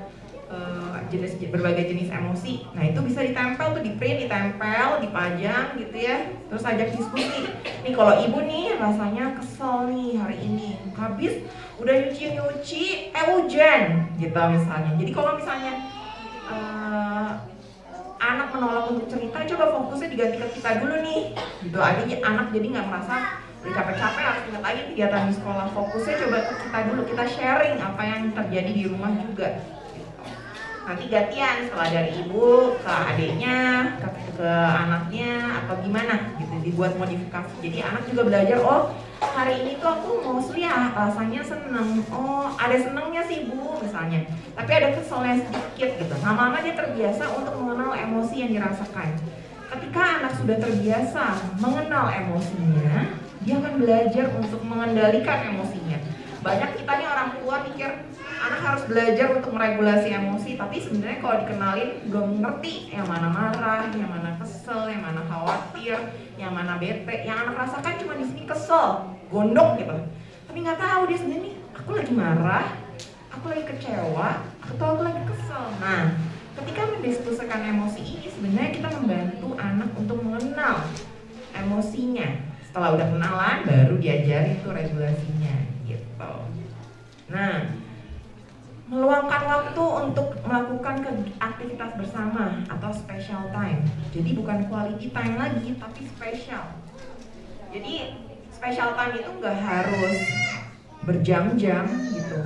berbagai jenis emosi. Nah itu bisa ditempel tuh, di-print, ditempel, dipajang gitu ya. Terus ajak diskusi. Nih kalau ibu nih rasanya kesel nih hari ini, habis udah nyuci hujan gitu misalnya. Jadi kalau misalnya anak menolak untuk cerita, coba fokusnya diganti ke kita dulu nih gitu. Anak jadi nggak merasa udah capek-capek harus ingat lagi kegiatan di sekolah. Fokusnya coba ke kita dulu, kita sharing apa yang terjadi di rumah juga gitu. Nanti gantian, setelah dari ibu ke adiknya, ke anaknya, atau gimana gitu, dibuat modifikasi. Jadi anak juga belajar, oh hari ini tuh aku mostly ya rasanya seneng, oh ada senengnya sih bu misalnya, tapi ada keselnya sedikit gitu. Lama-lama dia terbiasa untuk mengenal emosi yang dirasakan. Ketika anak sudah terbiasa mengenal emosinya, dia akan belajar untuk mengendalikan emosinya. Banyak kita nih orang tua pikir anak harus belajar untuk meregulasi emosi, tapi sebenarnya kalau dikenalin belum ngerti yang mana marah, yang mana kesel, yang mana khawatir, yang mana bete. Yang anak rasakan cuma di sini kesel, gondok gitu. Tapi nggak tahu dia sebenarnya aku lagi marah, aku lagi kecewa, atau aku lagi kesel. Nah, ketika mendiskusikan emosi ini sebenarnya kita membantu anak untuk mengenal emosinya. Setelah udah kenalan, baru diajarin tuh regulasinya gitu. Nah, meluangkan waktu untuk melakukan aktivitas bersama atau special time. Jadi bukan quality time lagi, tapi special. Jadi special time itu nggak harus berjam-jam gitu,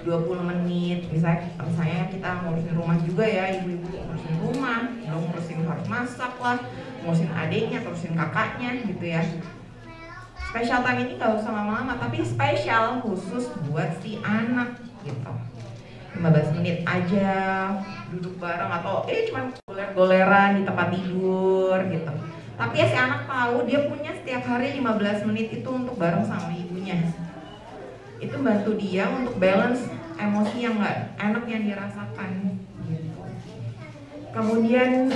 20 menit. Misalnya kita ngurusin rumah juga ya, ibu-ibu ngurusin rumah, ngurusin harus masak lah, ngurusin adiknya, ngurusin kakaknya gitu ya. Special time ini nggak usah lama-lama, tapi spesial khusus buat si anak gitu. 15 menit aja duduk bareng, atau cuma goler-goleran di tempat tidur gitu. Tapi ya si anak tahu dia punya setiap hari 15 menit itu untuk bareng sama ibunya. Itu bantu dia untuk balance emosi yang nggak enak yang dirasakan gitu. Kemudian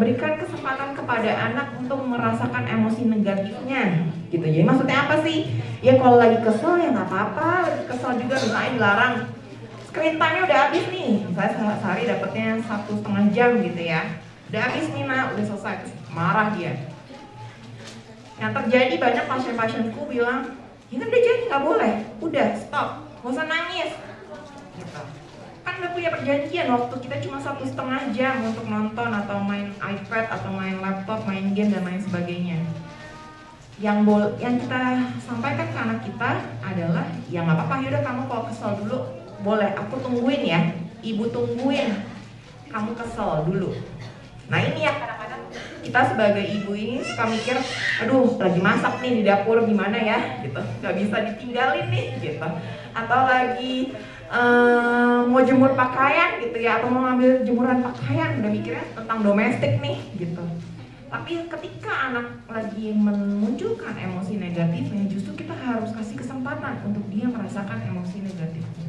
berikan kesempatan kepada anak untuk merasakan emosi negatifnya gitu. Jadi maksudnya apa sih? Ya kalau lagi kesel ya nggak apa-apa, lagi kesel juga misalnya dilarang. Screen time-nya udah habis nih, misalnya sehari dapatnya 1,5 jam gitu ya. Udah habis nih nak, udah selesai, marah dia. Yang terjadi banyak pasien-pasienku bilang, ya kan udah jadi nggak boleh, udah stop, nggak usah nangis. Gitu. Kan udah punya perjanjian waktu kita cuma 1,5 jam untuk nonton atau main iPad atau main laptop, main game dan lain sebagainya. Yang kita sampaikan ke anak kita adalah, ya nggak apa-apa, yaudah kamu kalau kesel dulu boleh, aku tungguin ya, ibu tungguin kamu kesel dulu. Nah ini yang kadang-kadang kita sebagai ibu ini suka mikir, aduh lagi masak nih di dapur gimana ya gitu, nggak bisa ditinggalin nih gitu, atau lagi mau jemur pakaian gitu ya, atau mau ngambil jemuran pakaian, udah mikirnya tentang domestik nih gitu. Tapi ketika anak lagi memunculkan emosi negatifnya, justru kita harus kasih kesempatan untuk dia merasakan emosi negatifnya.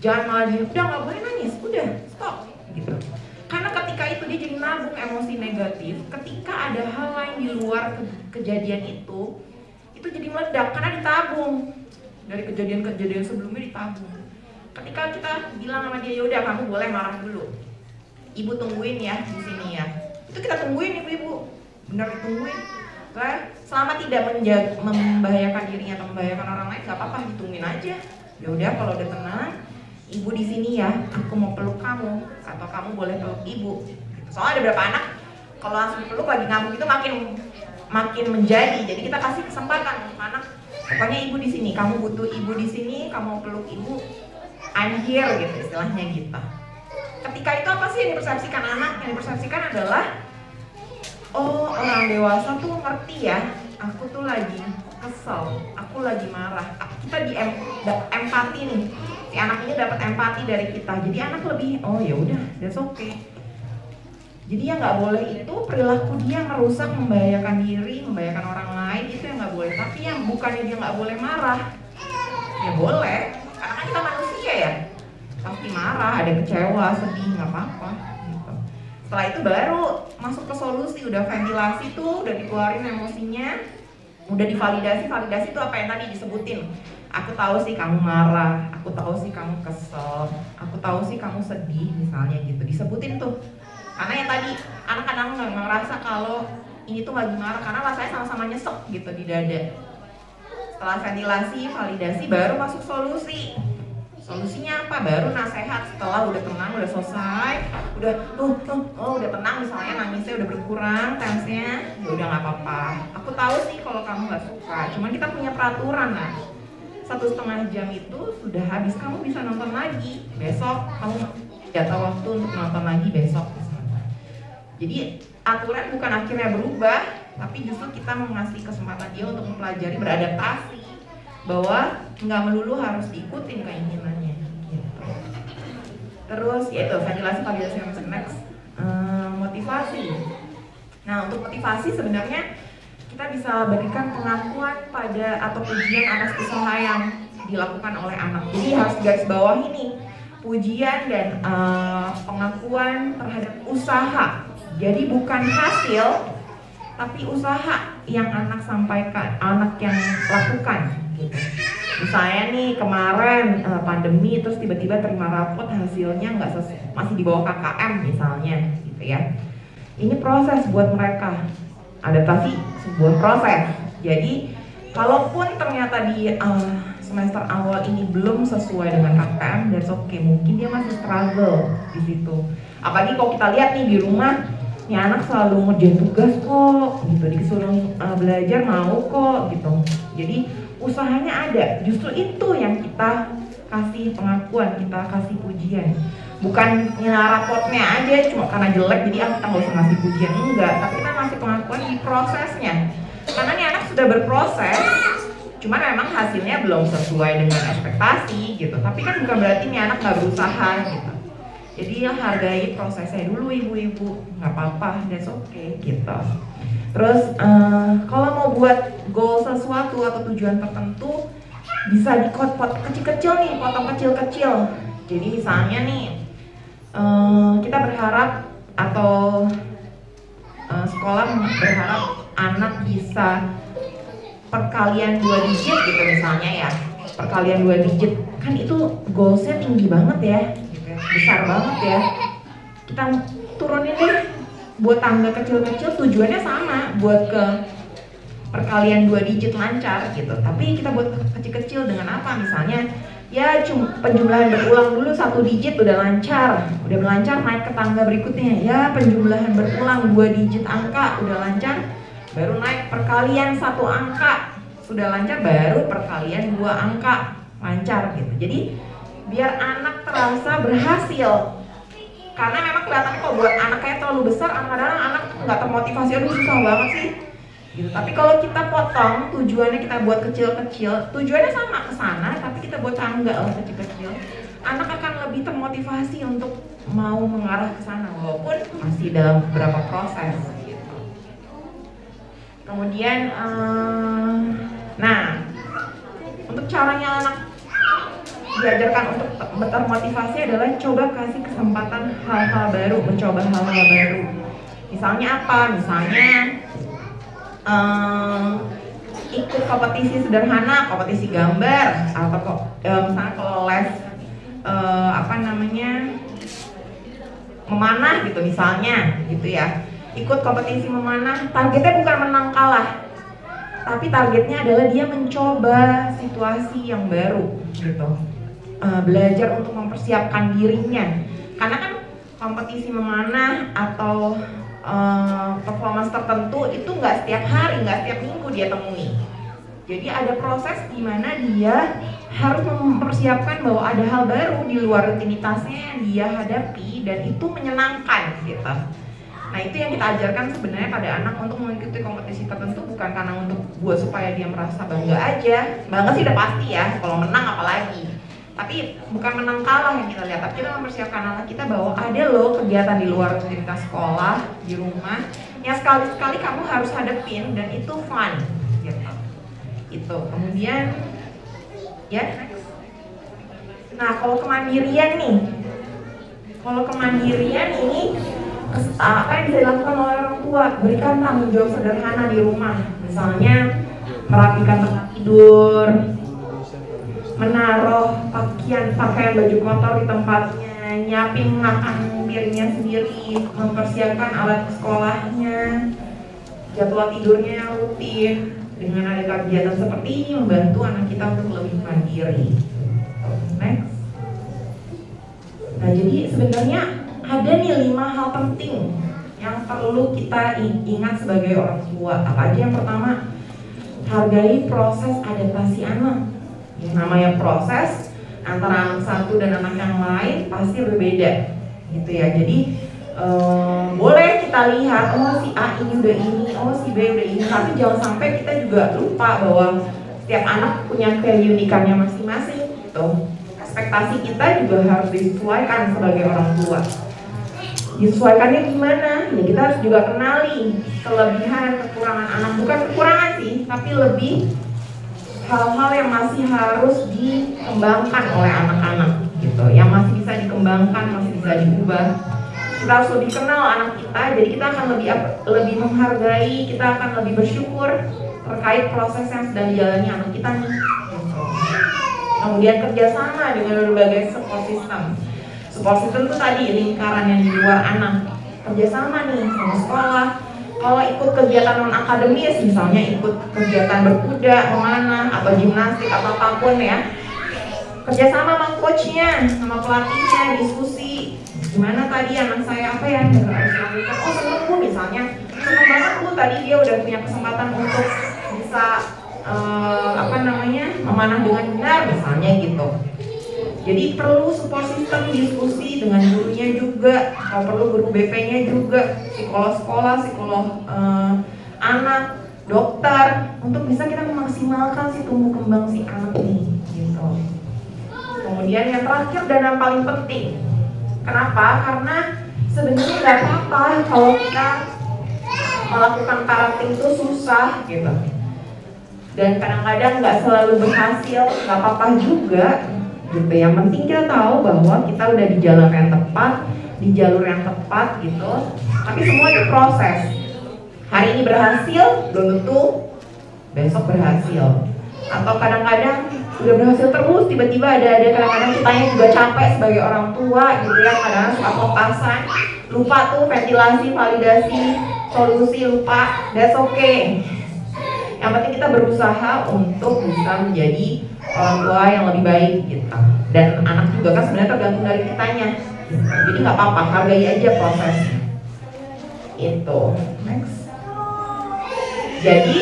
Jangan malah dia, udah nggak boleh nangis, udah stop gitu. Karena ketika itu dia jadi nabung emosi negatif, ketika ada hal lain di luar kejadian itu jadi meledak karena ditabung. Dari kejadian-kejadian sebelumnya ditabung. Ketika kita bilang sama dia, yaudah kamu boleh marah dulu, ibu tungguin ya di sini ya, itu kita tungguin ibu-ibu, bener ditungguin. Selama tidak membahayakan dirinya atau membahayakan orang lain, gak apa-apa, ditungguin aja. Yaudah kalau udah tenang, ibu di sini ya, aku mau peluk kamu, atau kamu boleh peluk ibu. Soalnya ada beberapa anak kalau langsung peluk lagi ngamuk itu makin menjadi. Jadi kita kasih kesempatan untuk anak, pokoknya ibu di sini, kamu butuh ibu di sini, kamu mau peluk ibu, I'm here gitu istilahnya gitu. Ketika itu apa sih yang dipersepsikan anak? Yang dipersepsikan adalah, oh orang dewasa tuh ngerti ya, aku tuh lagi kesel, aku lagi marah. Kita empati nih, si anak ini dapat empati dari kita. Jadi anak lebih, oh ya udah, that's okay. Jadi yang nggak boleh itu perilaku dia merusak, membahayakan diri, membahayakan orang lain, itu yang nggak boleh. Tapi yang bukannya dia nggak boleh marah, ya boleh. Karena kan kita manusia ya, pasti marah, ada kecewa, sedih, nggak apa-apa. Gitu. Setelah itu baru masuk ke solusi, udah ventilasi tuh, udah dikeluarin emosinya, udah divalidasi. Validasi itu apa yang tadi disebutin. Aku tahu sih kamu marah, aku tahu sih kamu kesel, aku tahu sih kamu sedih, misalnya gitu. Disebutin tuh. Karena yang tadi anak kadang nggak ngerasa kalau ini tuh lagi marah, karena rasanya sama-sama nyesek gitu di dada. Setelah ventilasi, validasi, baru masuk solusi. Solusinya apa? Baru nasehat. Setelah udah tenang, udah selesai, udah udah tenang, misalnya nangisnya udah berkurang, tensnya, ya udah nggak apa-apa. Aku tahu sih kalau kamu nggak suka, cuman kita punya peraturan lah. 1,5 jam itu sudah habis, kamu bisa nonton lagi besok, kamu jatah waktu untuk nonton lagi besok. Jadi aturan bukan akhirnya berubah, tapi justru kita mengasih kesempatan dia untuk mempelajari, beradaptasi, bahwa nggak melulu harus diikutin keinginannya. Gitu. Terus yaitu ventilasi, validasi, next, motivasi. Nah untuk motivasi sebenarnya kita bisa berikan pengakuan pada atau pujian atas usaha yang dilakukan oleh anak. Jadi harus garis bawah ini, pujian dan pengakuan terhadap usaha. Jadi bukan hasil, tapi usaha yang anak sampaikan, anak yang lakukan gitu. Misalnya nih kemarin pandemi, terus tiba-tiba terima rapot hasilnya nggak masih di bawah KKM misalnya gitu ya. Ini proses buat mereka, adaptasi sebuah proses. Jadi kalaupun ternyata di semester awal ini belum sesuai dengan KKM, that's okay, mungkin dia masih struggle di situ. Apalagi kalau kita lihat nih di rumah, nih anak selalu ngerjain tugas kok, gitu, disuruh belajar mau kok, gitu. Jadi usahanya ada. Justru itu yang kita kasih pengakuan, kita kasih pujian. Bukan rapotnya aja cuma karena jelek jadi kita nggak usah ngasih pujian, enggak. Tapi kita ngasih pengakuan di prosesnya. Karena nih anak sudah berproses, cuman memang hasilnya belum sesuai dengan ekspektasi, gitu. Tapi kan bukan berarti nih anak nggak berusaha, gitu. Jadi ya hargai prosesnya dulu ibu-ibu, nggak apa-apa, that's okay gitu. Terus kalau mau buat goal sesuatu atau tujuan tertentu, bisa dipotong kecil-kecil nih, potong kecil-kecil. Jadi misalnya nih kita berharap atau sekolah berharap anak bisa perkalian 2 digit gitu misalnya ya, perkalian 2 digit, kan itu goalsnya tinggi banget ya. Besar banget ya. Kita turunin deh buat tangga kecil-kecil, tujuannya sama, buat ke perkalian 2 digit lancar gitu. Tapi kita buat kecil-kecil dengan apa? Misalnya ya cuma penjumlahan berulang dulu 1 digit udah lancar, naik ke tangga berikutnya. Ya penjumlahan berulang 2 digit angka udah lancar, baru naik perkalian 1 angka sudah lancar, baru perkalian 2 angka lancar gitu. Jadi biar anak terasa berhasil Karena memang kelihatannya kalau buat anak kayak terlalu besar, kadang-kadang anak nggak termotivasi, aduh susah banget sih gitu. Tapi kalau kita potong, tujuannya kita buat kecil-kecil, tujuannya sama ke sana, tapi kita buat tangga lah kecil-kecil, anak akan lebih termotivasi untuk mau mengarah ke sana walaupun masih dalam beberapa proses gitu. Kemudian nah, untuk caranya anak diajarkan untuk termotivasi adalah coba kasih kesempatan hal-hal baru, mencoba hal-hal baru. Misalnya apa? Misalnya ikut kompetisi sederhana, kompetisi gambar, atau misalnya kalau les memanah gitu misalnya gitu ya. Ikut kompetisi memanah, targetnya bukan menang kalah, tapi targetnya adalah dia mencoba situasi yang baru gitu. Belajar untuk mempersiapkan dirinya, karena kan kompetisi memanah atau performance tertentu itu nggak setiap hari, nggak setiap minggu dia temui. Jadi ada proses di mana dia harus mempersiapkan bahwa ada hal baru di luar rutinitasnya yang dia hadapi dan itu menyenangkan gitu. Nah itu yang kita ajarkan sebenarnya pada anak untuk mengikuti kompetisi tertentu bukan karena untuk buat supaya dia merasa bangga aja. Bangga sih udah pasti ya, kalau menang apalagi. Tapi bukan menang kalah yang kita lihat, tapi kita mempersiapkan anak kita bahwa ada loh kegiatan di luar rutinitas sekolah, di rumah yang sekali-sekali kamu harus hadapin dan itu fun gitu. Itu kemudian ya next. Nah kalau kemandirian nih, ini apa yang bisa dilakukan oleh orang tua? Berikan tanggung jawab sederhana di rumah, misalnya merapikan tempat tidur, menaruh pakaian baju kotor di tempatnya, nyiapin makan piringnya sendiri, mempersiapkan alat sekolahnya, jadwal tidurnya yang rutin. Dengan ada kegiatan seperti ini membantu anak kita untuk lebih mandiri. Next. Nah jadi sebenarnya ada nih 5 hal penting yang perlu kita ingat sebagai orang tua. Apa aja? Yang pertama, hargai proses adaptasi anak. Yang namanya proses antara anak satu dan anak yang lain pasti berbeda gitu ya. Jadi boleh kita lihat, oh si A ini udah ini, oh si B udah ini, tapi jangan sampai kita juga lupa bahwa setiap anak punya keunikannya masing-masing gitu. Ekspektasi kita juga harus disesuaikan sebagai orang tua. Disesuaikannya gimana? Ya kita harus juga kenali kelebihan, kekurangan anak. Bukan kekurangan sih, tapi lebih hal-hal yang masih harus dikembangkan oleh anak-anak gitu. Yang masih bisa dikembangkan, masih bisa diubah. Kita harus lebih kenal anak kita, jadi kita akan lebih menghargai, kita akan lebih bersyukur terkait proses yang sedang dijalani anak kita nih. Kemudian kerjasama dengan berbagai support system. Support system itu tadi lingkaran yang di luar anak. Kerjasama nih sama sekolah. Kalau ikut kegiatan non akademis, misalnya ikut kegiatan berkuda, memanah, atau gimnastik atau apapun ya. Kerjasama sama coachnya, sama pelatihnya, diskusi. Gimana tadi anak saya apa yang harus lakukan? Oh seneng Bu, misalnya seneng banget Bu tadi dia udah punya kesempatan untuk bisa memanah dengan benar misalnya gitu. Jadi perlu support system, diskusi dengan gurunya juga, kalau perlu guru BP-nya juga, psikolog sekolah, psikolog anak, dokter, untuk bisa kita memaksimalkan si tumbuh kembang si anak nih gitu. Kemudian yang terakhir dan yang paling penting, kenapa? Karena sebenarnya nggak apa-apa kalau kita melakukan parenting itu susah gitu. Dan kadang-kadang nggak selalu berhasil, nggak apa-apa juga gitu. Yang penting kita tahu bahwa kita udah di jalan yang tepat, di jalur yang tepat gitu. Tapi semua itu proses. Hari ini berhasil, belum tentu besok berhasil. Atau kadang-kadang udah berhasil terus, tiba-tiba ada kadang-kadang kitanya juga capek sebagai orang tua gitu ya. Kadang-kadang suka fokusan, lupa tuh ventilasi, validasi, solusi, lupa. That's okay. Yang penting kita berusaha untuk bisa menjadi orang tua yang lebih baik gitu. Dan anak juga kan sebenarnya tergantung dari kitanya gitu. Jadi nggak apa-apa, hargai aja prosesnya. Itu. Next. Jadi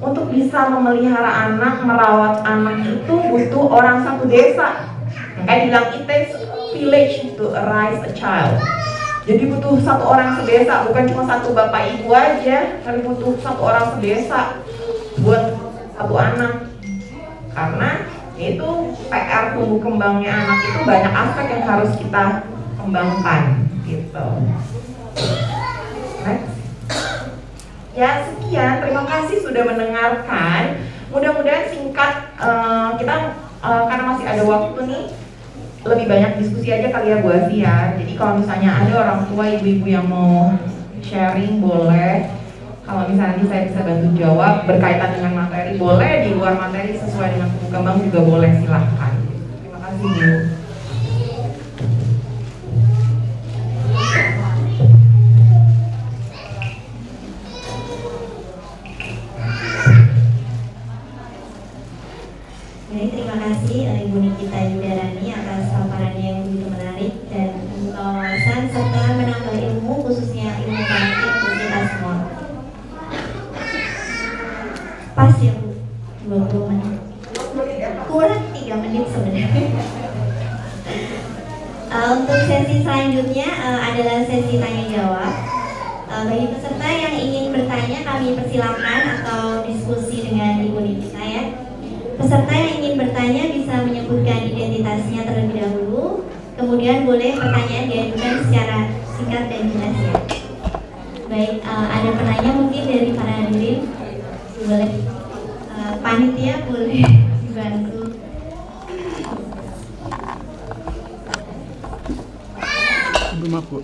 untuk bisa memelihara anak, merawat anak itu butuh orang satu desa. Makanya bilang it takes village to raise a child. Jadi butuh satu orang sedesa, bukan cuma satu bapak ibu aja, tapi butuh satu orang sedesa buat satu anak. Karena itu PR tumbuh kembangnya anak itu banyak aspek yang harus kita kembangkan gitu. Next. Ya sekian, terima kasih sudah mendengarkan. Mudah-mudahan singkat, kita karena masih ada waktu nih, lebih banyak diskusi aja kali ya Bu Azi ya. Jadi kalau misalnya ada orang tua ibu-ibu yang mau sharing boleh. Kalau misalnya nanti saya bisa bantu jawab berkaitan dengan materi boleh, di luar materi sesuai dengan tumbuh kembang juga boleh, silahkan. Terima kasih Bu. Baik, terima kasih Ibu Nikita Yudarani atas paparannya yang begitu menarik dan membuka wawasan serta menambah ilmu, khususnya ilmu praktik untuk kita semua. Pas ya Bu, 20 menit. Kurang 3 menit sebenarnya. Untuk sesi selanjutnya adalah sesi tanya jawab. Bagi peserta yang ingin bertanya kami persilakan atau diskusi dengan Ibu Nikita ya. Peserta yang ingin bertanya bisa menyebutkan identitasnya terlebih dahulu, kemudian boleh pertanyaan diajukan secara singkat dan jelas ya. Baik, ada penanya mungkin dari para hadirin, boleh panitia boleh dibantu. Maaf Bu.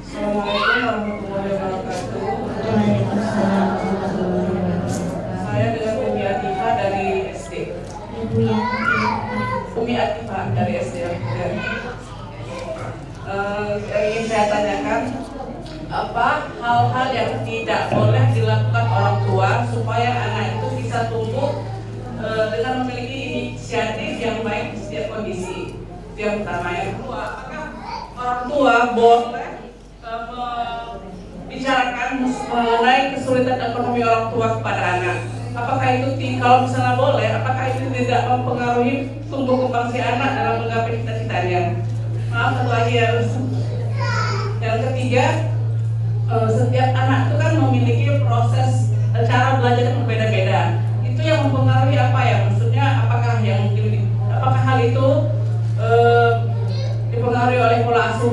Assalamualaikum warahmatullahi wabarakatuh. Waalaikumsalam warahmatullahi wabarakatuh. Saya dengan Umi Atifah dari SD. Ibu yang Umi Atifah dari SD. Ingin saya tanyakan, apa hal-hal yang tidak boleh dilakukan orang tua supaya anak itu bisa tumbuh dengan memiliki inisiatif yang baik di setiap kondisi. Itu yang pertama. Yang kedua, apakah orang tua boleh bicarakan mengenai kesulitan ekonomi orang tua kepada anak? Apakah itu kalau misalnya boleh, apakah itu tidak mempengaruhi tumbuh kembang si anak dalam menggapai cita-citanya? Maaf, satu lagi ya. Yang ketiga, setiap anak itu kan memiliki proses cara belajar yang berbeda-beda. Itu yang mempengaruhi apa ya? Maksudnya apakah hal itu dipengaruhi oleh pola asuh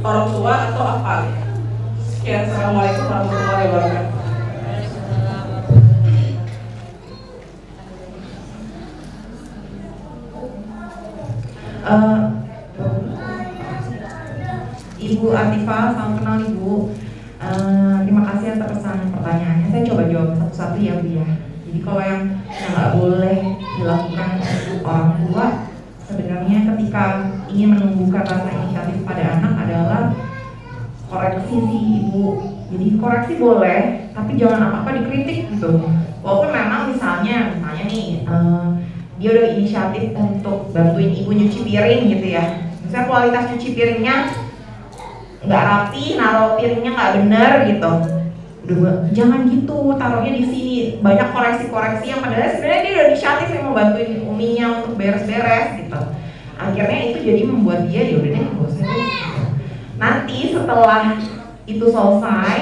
orang tua atau apa? Sekian, assalamualaikum warahmatullahi wabarakatuh. Ibu Atifah, salam kenal Ibu. Terima kasih atas pertanyaannya. Saya coba jawab satu-satu ya Bu ya. Jadi kalau yang nggak boleh dilakukan untuk orang tua, sebenarnya ketika ingin menumbuhkan rasa inisiatif pada anak adalah koreksi sih Ibu. Jadi koreksi boleh, tapi jangan apa-apa dikritik gitu. Walaupun memang misalnya nih dia udah inisiatif untuk bantuin Ibu nyuci piring gitu ya. Misalnya kualitas nyuci piringnya nggak rapi, naruh piringnya nggak bener gitu. Jangan gitu, taruhnya di sini. Banyak koreksi-koreksi yang padahal sebenarnya dia udah inisiatif yang mau bantuin uminya untuk beres-beres gitu. Akhirnya itu jadi membuat dia udah deh nggak usah gitu. Nanti setelah itu selesai,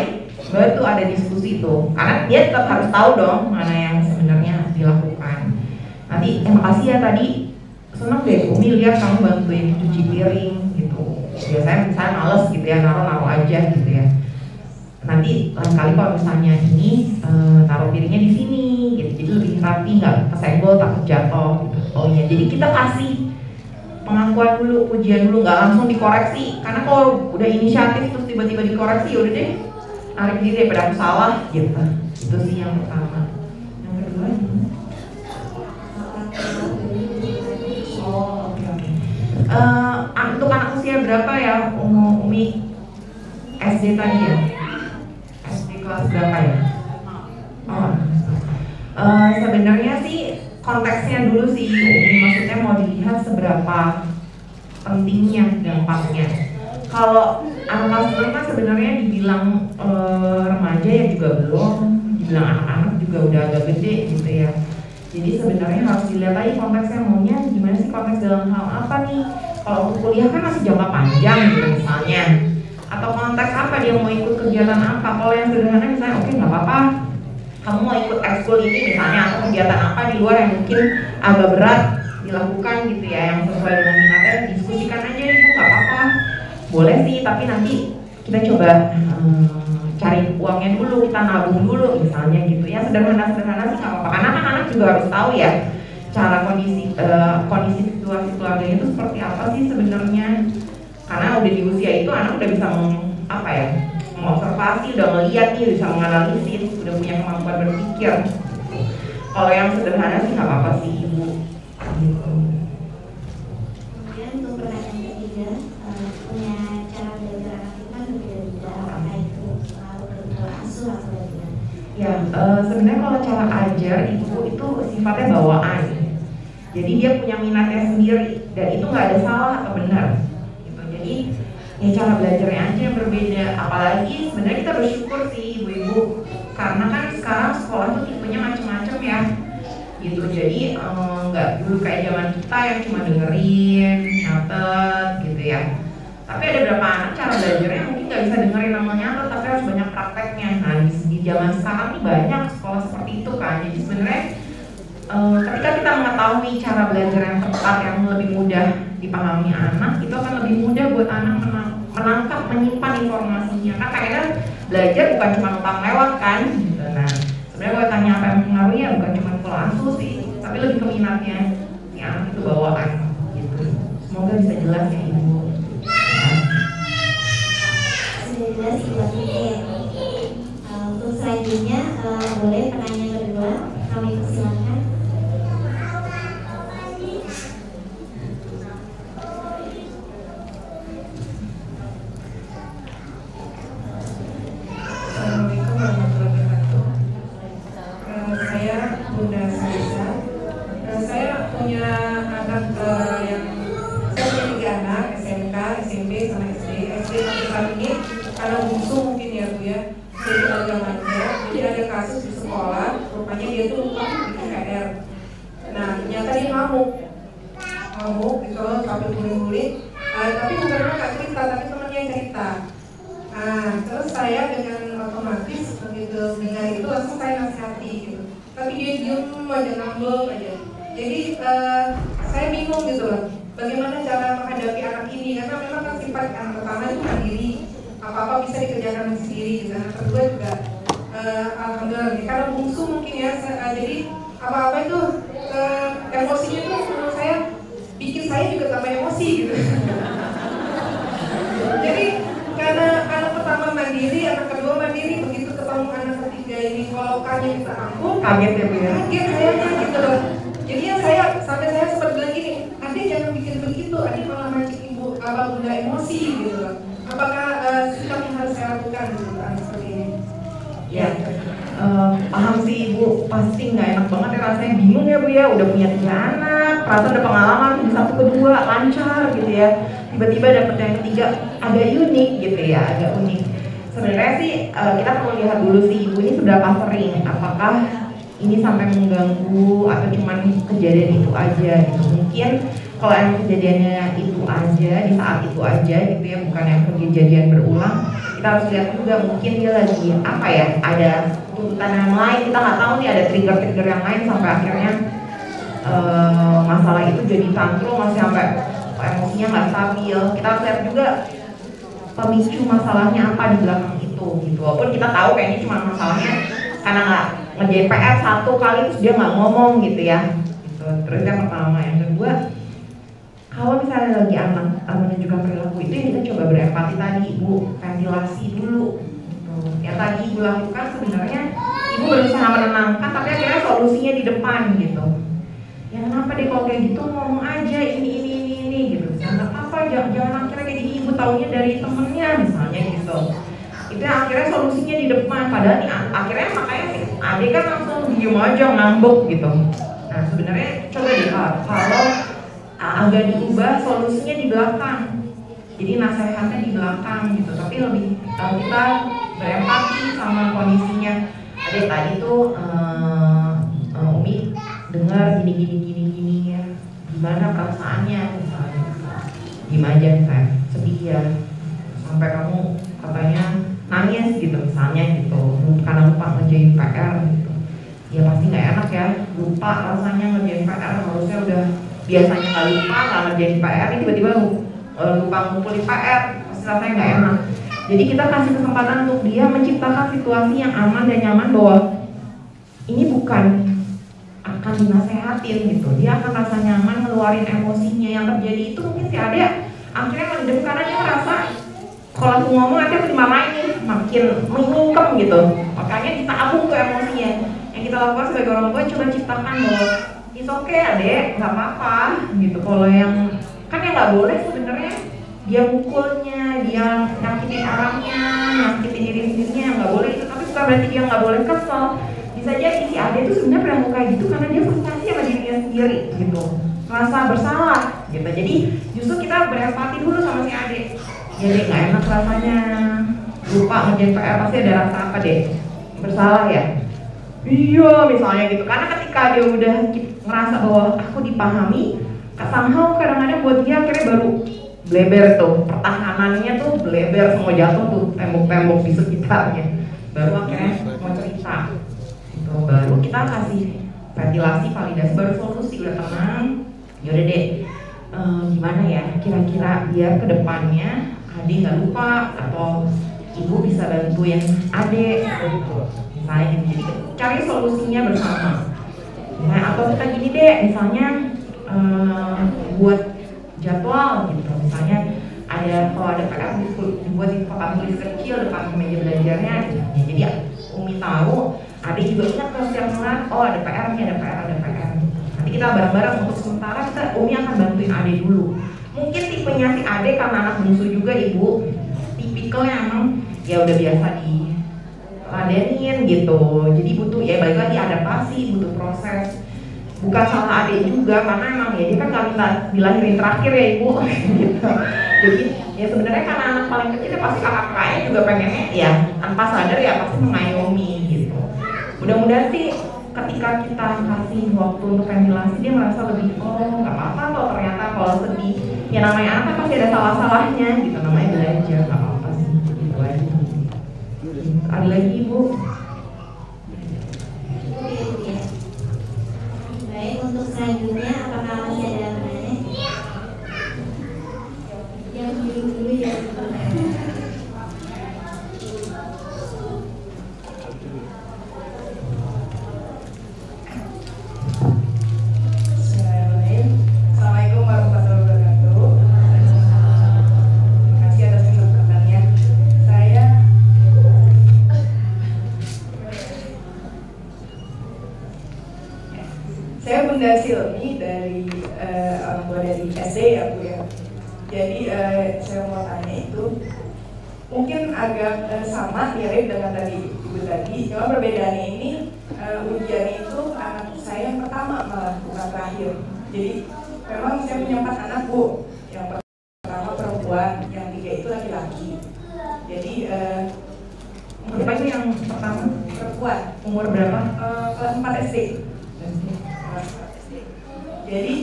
baru tuh ada diskusi tuh. Karena dia tetap harus tahu dong mana yang sebenarnya dilakukan. Nanti terima kasih ya tadi, seneng deh Umi lihat kamu bantuin cuci piring gitu. Biasanya misalnya males gitu ya, naruh aja gitu ya. Nanti lain kali kalau misalnya ini taruh piringnya di sini gitu, jadi lebih rapi, nggak kesenggol, takut jatuh gitu. Oh iya, jadi kita kasih pengakuan dulu, pujian dulu, nggak langsung dikoreksi. Karena kalau udah inisiatif terus tiba-tiba dikoreksi, udah deh narik diri daripada aku salah gitu. Itu sih yang pertama. Yang kedua untuk anak usia berapa ya Umi? SD tadi ya? SD kelas berapa ya? Sebenarnya sih konteksnya dulu sih Umi, maksudnya mau dilihat seberapa pentingnya dampaknya. Kalau kelas 6 kan sebenarnya dibilang remaja ya juga belum, dibilang anak-anak juga udah agak gede gitu ya. Jadi sebenarnya harus dilihat lagi konteksnya, maunya gimana sih, konteks dalam hal apa nih. Kalau untuk kuliah kan masih jangka panjang gitu misalnya, atau konteks apa dia mau ikut kegiatan apa. Kalau yang sederhana misalnya oke, nggak apa-apa kamu mau ikut ekskul ini misalnya, atau kegiatan apa di luar yang mungkin agak berat dilakukan gitu ya, yang sesuai dengan minatnya, diskusikan aja itu nggak apa-apa, boleh sih, tapi nanti kita coba cari uangnya dulu, kita nabung dulu misalnya gitu ya. Sederhana-sederhana sih nggak apa-apa, karena anak-anak juga harus tahu ya cara kondisi situasi keluarganya itu seperti apa sih sebenarnya. Karena udah di usia itu anak udah bisa mengobservasi, udah ngeliat nih, bisa menganalisis, udah punya kemampuan berpikir. Kalau yang sederhana sih nggak apa-apa sih ibu. Gitu. Kemudian untuk pertanyaan ketiga, punya cara belajar anak itu kan berbeda-beda, apakah itu selalu betul asuh atau bagaimana? Ya, sebenarnya kalau cara ajar ibu itu sifatnya bawaan. Jadi dia punya minatnya sendiri dan itu nggak ada salah atau benar. Gitu. Jadi ya cara belajarnya aja yang berbeda. Apalagi sebenarnya kita bersyukur sih ibu-ibu, karena kan sekarang sekolah tuh tipenya macam-macam ya. Gitu. Jadi nggak dulu kayak zaman kita yang cuma dengerin, nyatet gitu ya. Tapi ada beberapa anak cara belajarnya mungkin nggak bisa dengerin namanya nyatet, tapi harus banyak prakteknya. Nah di zaman sekarang nih banyak sekolah seperti itu kan. Jadi sebenarnya ketika kita mengetahui cara belajar yang tepat yang lebih mudah dipahami anak, itu akan lebih mudah buat anak menangkap, menyimpan informasinya. Kan kayaknya belajar bukan cuma numpang lewat kan. Gitu. Nah sebenarnya kalau tanya apa yang mempengaruhi ya bukan cuma pola asuh sih, tapi lebih ke minatnya si anak itu bawaan. Gitu. Semoga bisa jelas ya ibu. Sudah jelas buat ini. Untuk selanjutnya boleh pertanyaan kedua, kami persilakan. Assalamualaikum warahmatullahi wabarakatuh. Saya Bunda Salisa. Saya punya anak yang saya punya 3 anak, SMK, SMP, sama SD. SD sampai saat ini karena bungsu mungkin ya Bu ya, jadi agak manja. Jadi ada kasus di sekolah, rupanya dia tuh lupa bikin PR. Nah ternyata dia ngamuk gitu loh, sampai bullying. Tapi bukan nggak cerita, tapi temannya yang cerita. Nah, terus saya dengan otomatis begitu dengar itu langsung saya nasihati gitu. Tapi dia diem aja, ngambek aja. Jadi saya bingung gitu loh, bagaimana cara menghadapi anak ini, karena memang kan sifat anak pertama itu mandiri, apa-apa bisa dikerjakan sendiri gitu. Anak kedua juga alhamdulillah, karena bungsu mungkin ya, jadi apa-apa itu emosinya tuh menurut saya bikin saya juga tambah emosi gitu. Jadi karena anak pertama mandiri, anak kedua mandiri, begitu ketemu anak ketiga ini kolokannya minta ampun, Kaget ya Bu ya? kaget sayanya gitu loh. Jadi ya saya sempat bilang gini, adik jangan bikin begitu, adik malah mancing ibu bunda emosi gitu loh. Apakah sikap yang harus saya lakukan gitu anak seperti ini? Ya, paham sih ibu, pasti nggak enak banget ya rasanya, bingung ya Bu ya, udah punya 3 anak, perasaan udah pengalaman di 1 kedua lancar gitu ya, tiba-tiba dapet yang ketiga agak unik gitu ya, agak unik. Sebenarnya sih kita perlu lihat dulu sih ibu ini seberapa sering, apakah ini sampai mengganggu atau cuman kejadian itu aja gitu. Mungkin kalau emang kejadiannya itu aja, di saat itu aja gitu ya, bukan yang kejadian berulang, kita harus lihat juga mungkin dia lagi apa ya, ada tuntutan yang lain, kita nggak tahu nih ada trigger-trigger yang lain sampai akhirnya masalah itu jadi tantrum, masih sampai emosinya nggak stabil. Kita harus lihat juga pemicu masalahnya apa di belakang itu gitu. Walaupun kita tahu kayaknya cuma masalahnya karena nggak ngerjain PR 1 kali terus dia nggak ngomong gitu ya gitu. Terus yang pertama. Yang kedua, kalau misalnya lagi anak menunjukkan perilaku itu, ya kita coba berempati tadi ibu, ventilasi dulu gitu. Yang tadi ibu lakukan sebenarnya ibu berusaha menenangkan, tapi akhirnya solusinya di depan gitu. Ya kenapa deh kalau kayak gitu, ngomong aja ini gitu. Jangan apa, jangan akhirnya kayak gini, ibu taunya dari temennya misalnya gitu. Itu yang akhirnya solusinya di depan, padahal nih akhirnya makanya sih adik kan langsung diem aja ngambek gitu. Nah sebenarnya coba deh kalau agak diubah solusinya di belakang jadi nasihatnya di belakang gitu, tapi lebih kita berempati sama kondisinya. Ada tadi tuh Umi dengar gini ya, gimana perasaannya misalnya, gimana saya sedih ya, sampai kamu katanya nangis gitu misalnya gitu, karena lupa ngerjain PR gitu. Ya pasti nggak enak ya, lupa rasanya ngerjain PR, harusnya udah biasanya nggak lupa nggak ngerjain PR, ini tiba-tiba lupa ngumpulin PR, pasti rasanya nggak enak. Jadi kita kasih kesempatan untuk dia menciptakan situasi yang aman dan nyaman, bahwa ini bukan akan dinasehatin gitu, dia akan rasa nyaman ngeluarin emosinya. Yang terjadi itu mungkin si adek akhirnya mendem karena dia ngerasa kalau aku ngomong nanti aku dimarahin nih, makin mengungkem gitu, makanya ditabung tuh emosinya. Yang kita lakukan sebagai orang tua coba ciptakan bahwa it's okay adek, nggak apa-apa gitu. Kalau yang kan yang nggak boleh sebenarnya dia mukulnya, dia nyakitin orangnya, nyakitin diri sendirinya, nggak boleh itu. Tapi bukan berarti dia nggak boleh kesel. Bisa jadi si adek itu sebenarnya pernah muka gitu karena dia frustasi sama dirinya sendiri gitu, merasa bersalah gitu. Jadi justru kita berempati dulu sama si adek. Jadi nggak enak rasanya, lupa ngerjain PR, pasti ada rasa apa deh? Bersalah ya? Iya misalnya gitu, karena ketika dia udah ngerasa bahwa aku dipahami, somehow kadang-kadang buat dia akhirnya baru bleber tuh, pertahanannya tuh bleber, semua jatuh tuh tembok-tembok di sekitarnya, baru akhirnya mau cerita gitu. Baru kita kasih ventilasi, validasi, baru solusi, udah tenang, yaudah deh gimana ya kira-kira biar kedepannya adik nggak lupa, atau ibu bisa bantuin adik misalnya gitu. Jadi cari solusinya bersama. Nah, atau kita gini deh, misalnya buat jadwal gitu, misalnya kalau ada PR dibuat di papan tulis kecil depan meja belajarnya gitu. Jadi Umi tahu, adik juga ingat kalau setiap saat, oh ada PR nih, ada PR. Nanti kita bareng-bareng untuk sementara Umi akan bantuin adik dulu. Mungkin tipenya si adek karena anak bungsu juga ibu, tipikalnya emang ya udah biasa diladenin gitu. Jadi butuh ya balik lagi adaptasi, butuh proses. Bukan salah adek juga karena emang ya dia kan nggak minta dilahirin terakhir ya ibu gitu. Jadi ya sebenarnya karena anak paling kecil ya pasti kakak-kakaknya juga pengennya ya tanpa sadar ya pasti mengayomi gitu. Mudah-mudahan sih ketika kita kasih waktu untuk ventilasi dia merasa lebih nggak apa-apa loh, ternyata kalau sedih ya namanya anak kan pasti ada salah-salahnya gitu, namanya belajar, nggak apa-apa sih gitu aja. Ada lagi ibu? Baik, untuk selanjutnya apakah masih ada pertanyaan? Yang dulu ya. Assalamualaikum warahmatullahi wabarakatuh. Terima kasih atas kesempatannya. Saya Bunda Silmi dari orang tua dari SD ya Bu ya. Jadi saya mau tanya itu mungkin agak sama mirip dengan tadi Ibu tadi, cuma perbedaannya ini ujian itu anak saya yang pertama malah bukan terakhir. Jadi memang saya punya 4 anak Bu, yang pertama perempuan, yang 3 itu laki-laki. Jadi Berapa itu yang pertama? perempuan. Umur berapa? Kelas 4 SD. Jadi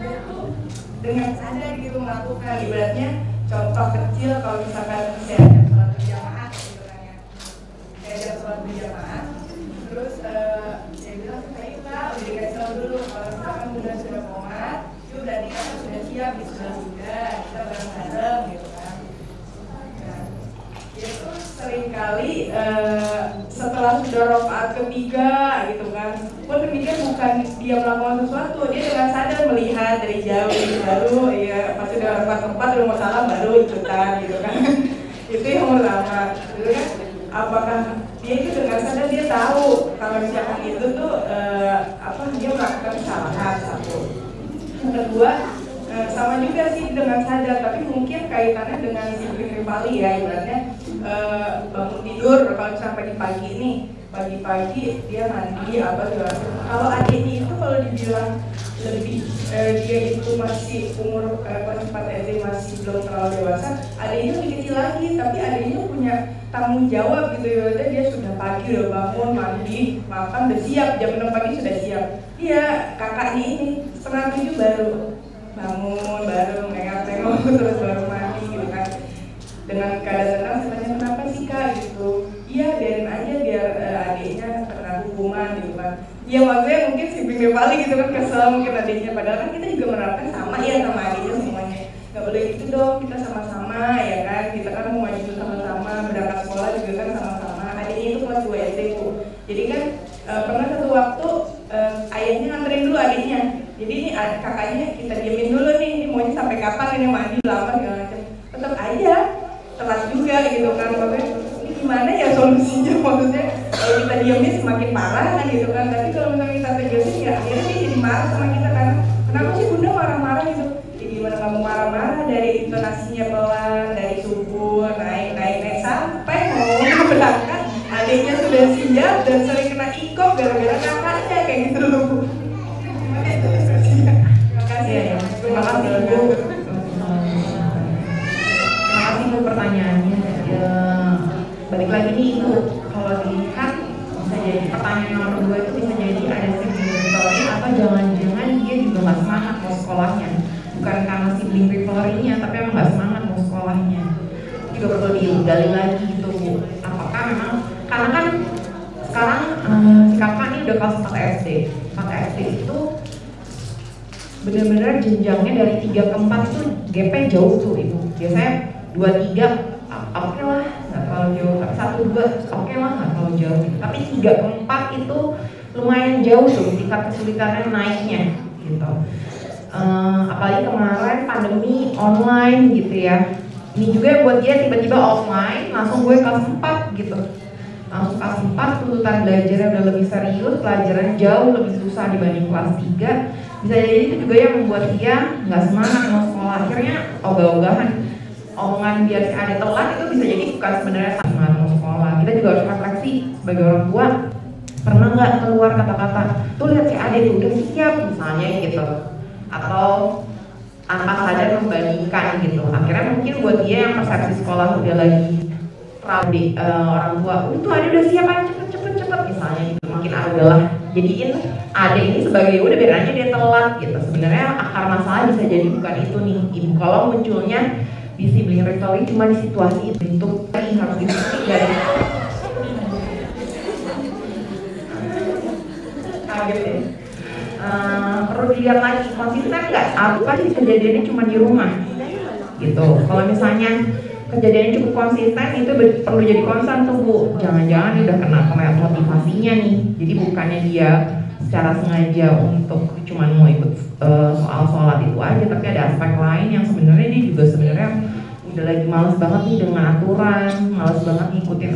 dia tuh dengan sadar gitu melakukan, ibaratnya contoh kecil kalau misalkan saya ada sholat berjamaah gitu kan ya, saya ada sholat berjamaah, terus saya bilang saya udah dikasih tahu dulu kalau misalkan Bunda sudah komat, itu berarti kan sudah siap di sudah kita bareng-bareng gitu kan. Nah, itu seringkali setelah sudah rakaat ketiga gitu kan, pun demikian bukan dia melakukan sesuatu, dia dengan sadar melihat dari jauh baru ya pas sudah rakaat keempat udah mau salam baru ikutan gitu kan. Itu yang pertama gitu kan, apakah dia itu dengan sadar dia tahu kalau misalkan itu tuh dia melakukan kesalahan. Satu, yang kedua sama juga sih dengan sadar, tapi mungkin kaitannya dengan disiplin Ripali ya, ibaratnya bangun tidur kalau sampai di pagi ini pagi-pagi dia mandi apa segala macam. Kalau adiknya itu kalau dibilang lebih dia itu masih umur kelas 4 SD masih belum terlalu dewasa, adiknya lebih kecil lagi, tapi adiknya punya tanggung jawab gitu ya. Dia sudah pagi udah bangun, mandi, makan, udah siap, jam 6 pagi sudah siap. Iya, kakaknya ini 6:30 baru bangun, baru nengok-nengok, terus baru mandi gitu kan. Dengan keadaan tenang, saya tanya kenapa sih kak gitu. Iya, biarin aja biar adiknya kena hukuman gitu kan. Ya maksudnya mungkin si Bing paling gitu kan, kesel mungkin adiknya, padahal kan kita juga menerapkan sama ya sama adiknya semuanya. Gak boleh gitu dong, kita sama-sama ya kan, kita kan mau maju sama-sama, berangkat sekolah juga kan sama-sama. Adiknya itu kelas 2 SD Bu. Jadi kan pernah satu waktu ayahnya nganterin dulu adiknya. Jadi ini kakaknya kita diemin dulu nih, ini maunya sampai kapan ini mandi lama segala macam. Tetap aja telat juga gitu kan, maksudnya ini gimana ya solusinya, maksudnya kalau kita diamin semakin parah kan gitu kan. Tapi kalau misalnya kita tegasin ya akhirnya dia jadi marah sama kita kan, kenapa sih bunda marah-marah gitu. Jadi gimana kamu marah-marah, dari intonasinya pelan, dari subuh naik sampai mau berangkat adiknya sudah siap dan sering kena ikop gara-gara kakaknya kayak gitu loh Bu. Terima kasih ya. Terima kasih Bu. Terima kasih Bu pertanyaannya. Ya, balik lagi nih Ibu, kalau dilihat bisa jadi pertanyaan nomor 2 itu bisa jadi ada sibling rivalry atau jangan-jangan dia juga nggak semangat mau sekolahnya, bukan karena sibling rivalry-nya tapi emang nggak semangat mau sekolahnya. Juga perlu digali lagi gitu Bu, apakah memang karena kan sekarang si kakak ini udah kelas 4 SD. 4 SD itu benar-benar jenjangnya dari 3 ke 4 itu gap-nya jauh tuh Ibu. Biasanya 2-3 oke lah, nggak terlalu jauh. Tapi 1-2 oke lah, nggak terlalu jauh. Tapi 3 ke 4 itu lumayan jauh tuh tingkat kesulitannya naiknya gitu. Apalagi kemarin pandemi online gitu ya. Ini juga buat dia tiba-tiba offline, langsung gue kelas 4 gitu. Langsung kelas 4 tuntutan belajarnya udah lebih serius, pelajaran jauh lebih susah dibanding kelas 3. Bisa jadi itu juga yang membuat dia nggak semangat mau sekolah. Akhirnya ogah-ogahan, omongan biar si adik telat itu bisa jadi bukan sebenarnya semangat mau sekolah. Kita juga harus refleksi sebagai orang tua, pernah nggak keluar kata-kata tuh lihat si adik tuh udah siap misalnya gitu, atau tanpa sadar membandingkan gitu. Akhirnya mungkin buat dia yang persepsi sekolah udah lagi terlalu orang tua, itu adik udah siap aja cepet misalnya gitu. Makin adalah jadiin adik ini sebagai udah biar aja dia telat gitu. Sebenarnya akar masalah bisa jadi bukan itu nih Ibu. Kalau munculnya di sibling rivalry cuma di situasi itu harus diskusi dari kaget ya. Perlu dilihat lagi konsisten nggak apa sih kejadiannya cuma di rumah gitu. Kalau misalnya kejadiannya cukup konsisten itu perlu jadi concern tuh Bu. Jangan-jangan dia udah kena motivasinya nih. Jadi bukannya dia secara sengaja untuk cuma mau ikut soal sholat itu aja, tapi ada aspek lain yang sebenarnya dia juga sebenarnya udah lagi males banget nih dengan aturan, males banget ngikutin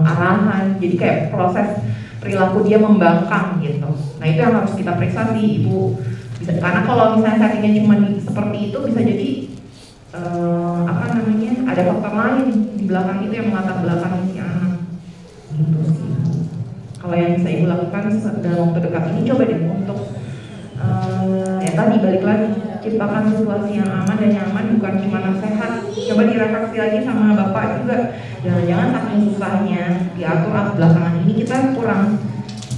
arahan. Jadi kayak proses perilaku dia membangkang gitu. Nah itu yang harus kita periksa sih Ibu. Karena kalau misalnya settingnya cuma seperti itu bisa jadi ada faktor lain di belakang itu yang melatar belakangi si anak gitu sih. Kalau yang bisa Ibu lakukan dalam waktu dekat ini coba deh untuk ya tadi balik lagi ciptakan situasi yang aman dan nyaman, bukan cuma nasihat. Coba direfleksi lagi sama Bapak juga, jangan-jangan saking susahnya diatur belakangan ini kita kurang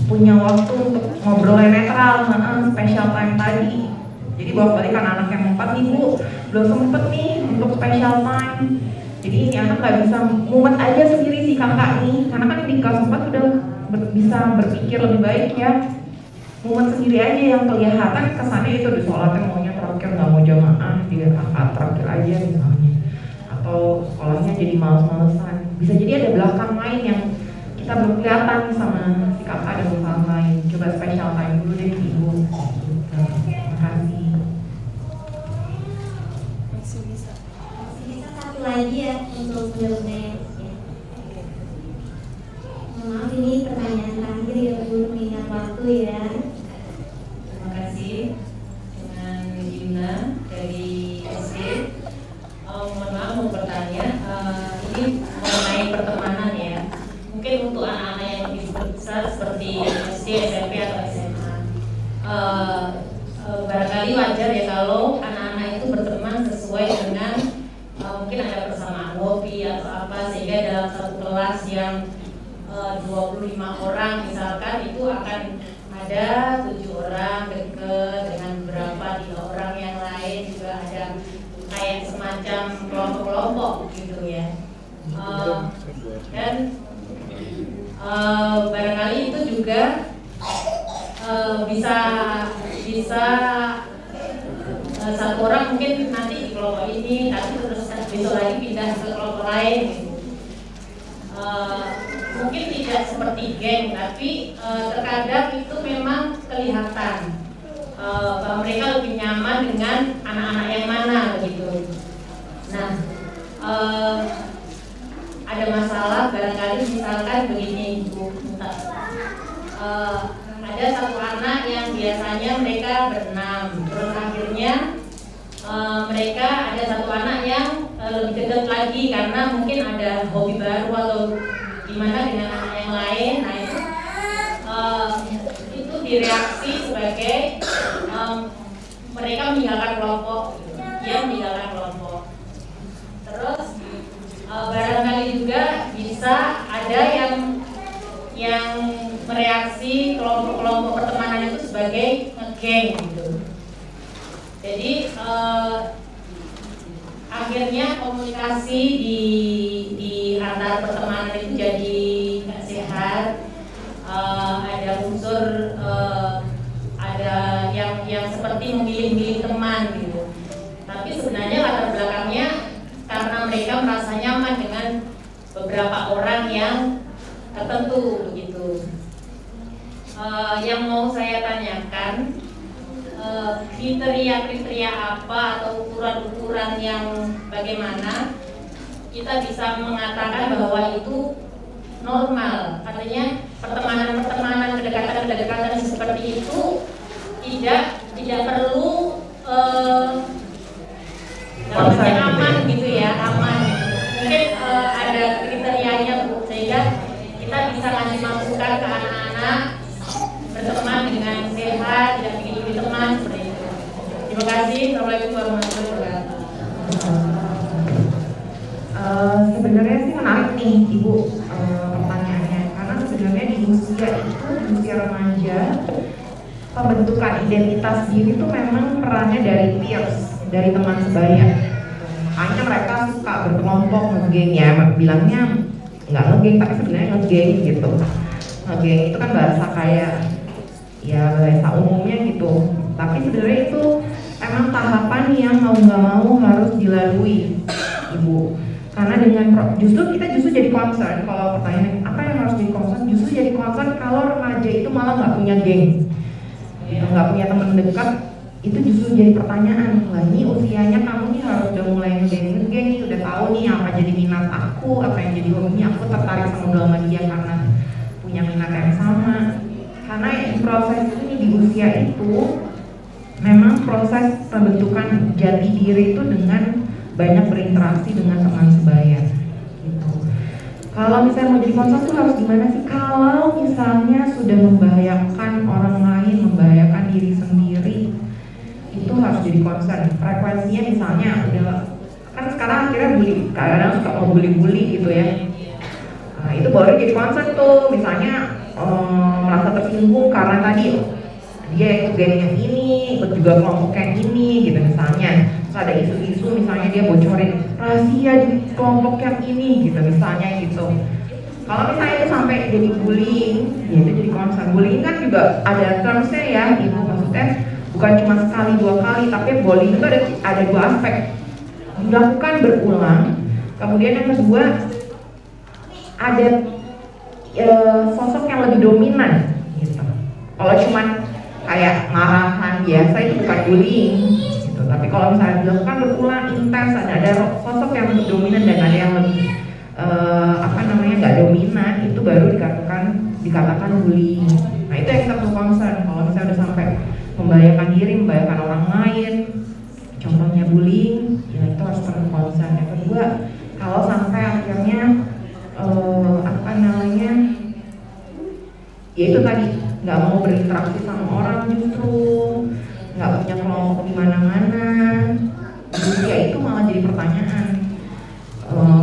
punya waktu untuk ngobrol yang netral, special time tadi. Jadi bolak-balik kan anak yang 4 nih Bu, belum sempet nih untuk special time. Jadi ini anak nggak bisa mumet aja sendiri si kakak nih, karena kan di kelas 4 udah bisa berpikir lebih baik ya. Mumet sendiri aja yang kelihatan kesannya itu di sholatnya maunya terakhir, nggak mau jamaah, dia kakak terakhir aja misalnya. Atau sekolahnya jadi males-malesan. Bisa jadi ada belakang lain yang kita belum kelihatan nih sama si kakak, ada belakang lain. Coba special time dulu deh Ibu. Terima kasih. Lagi ya untuk bermain. Maaf ini pertanyaan terakhir ya Bu, mengingat waktu ya. Terima kasih. Dengan Yuna dari SD. Mohon maaf mau bertanya, ini mengenai pertemanan ya. Mungkin untuk anak-anak yang lebih seperti SD, SMP atau SMA. Barangkali wajar ya kalau anak-anak itu berteman sesuai dengan mungkin ada persamaan hobi atau apa, sehingga dalam satu kelas yang 25 orang misalkan itu akan ada 7 orang deket dengan beberapa 3 orang yang lain juga ada kayak semacam kelompok-kelompok gitu ya. Dan barangkali itu juga bisa satu orang mungkin nanti di kelompok ini, tapi terus besok lagi pindah ke kelompok lain gitu. Mungkin tidak seperti geng, tapi terkadang itu memang kelihatan bahwa mereka lebih nyaman dengan anak-anak yang mana begitu. Nah, ada masalah barangkali misalkan begini Bu, ada satu anak yang biasanya mereka berenam, terus akhirnya mereka ada satu anak yang lebih dekat lagi karena mungkin ada hobi baru atau gimana dengan anak yang lain. Nah itu direaksi sebagai mereka meninggalkan kelompok, dia meninggalkan kelompok. Terus barangkali juga bisa ada yang mereaksi kelompok-kelompok pertemanan itu sebagai ngegeng gitu. Jadi akhirnya komunikasi di antar pertemanan itu jadi nggak sehat. Ada unsur ada yang seperti memilih-milih teman gitu. Tapi sebenarnya latar belakangnya karena mereka merasa nyaman dengan beberapa orang yang tertentu begitu. Yang mau saya tanyakan, kriteria apa atau ukuran-ukuran yang bagaimana kita bisa mengatakan bahwa itu normal. Artinya pertemanan, kedekatan seperti itu tidak perlu aman gitu ya, aman. Mungkin ada kriterianya Bu, sehingga kita bisa ngasih masukan ke anak-anak berteman dengan sehat, tidak bikin teman seperti itu. Terima kasih. Assalamualaikum warahmatullahi wabarakatuh. Sebenarnya sih menarik nih Ibu pertanyaannya, karena sebenarnya di usia remaja pembentukan identitas diri itu memang perannya dari peers, dari teman sebaya. Makanya mereka suka berkelompok ngegeng ya, bilangnya nggak ngegeng tapi sebenarnya ngegeng gitu. Ngegeng itu kan bahasa kayak ya bahasa umumnya gitu, tapi sebenarnya itu emang tahapan yang mau nggak mau harus dilalui Ibu. Karena dengan justru jadi concern, kalau pertanyaan apa yang harus jadi concern, justru jadi concern kalau remaja itu malah nggak punya geng, nggak punya teman dekat, itu justru jadi pertanyaan. Wah ini usianya kamu nih harus udah mulai ngegeng nih, udah tahu nih apa jadi minat aku, apa yang jadi hobinya, aku tertarik sama dia karena punya minat yang sama. Karena proses ini di usia itu memang proses pembentukan jati diri itu dengan banyak berinteraksi dengan teman sebaya gitu. Kalau misalnya mau jadi concern tuh harus gimana sih? Kalau misalnya sudah membahayakan orang lain, membahayakan diri sendiri, itu harus jadi concern. Frekuensinya misalnya udah kan sekarang akhirnya kadang suka mau bully gitu ya. Nah, itu baru jadi concern tuh. Misalnya merasa tersinggung karena tadi dia ikut geng yang ini, ikut juga kelompok yang ini gitu misalnya. Terus ada isu-isu misalnya dia bocorin rahasia di kelompok yang ini gitu misalnya gitu. Kalau misalnya itu sampai jadi bullying, ya itu jadi concern. Bullying kan juga ada termsnya ya Ibu, maksudnya bukan cuma sekali dua kali, tapi bullying itu ada dua aspek. Dilakukan berulang, kemudian yang kedua ada sosok yang lebih dominan gitu. Kalau cuman kayak marahan biasa itu bukan bullying gitu. Tapi kalau misalnya dilakukan berulang intens, ada sosok yang lebih dominan dan ada yang lebih nggak dominan, itu baru dikatakan bullying. Nah itu yang kita perlu concern. Kalau misalnya udah sampai membahayakan diri, membahayakan orang lain, contohnya bullying, ya itu harus perlu concern. Yang kedua, kalau sampai akhirnya ya itu tadi nggak mau berinteraksi sama orang, justru nggak punya kelompok di mana-mana. Ya itu malah jadi pertanyaan.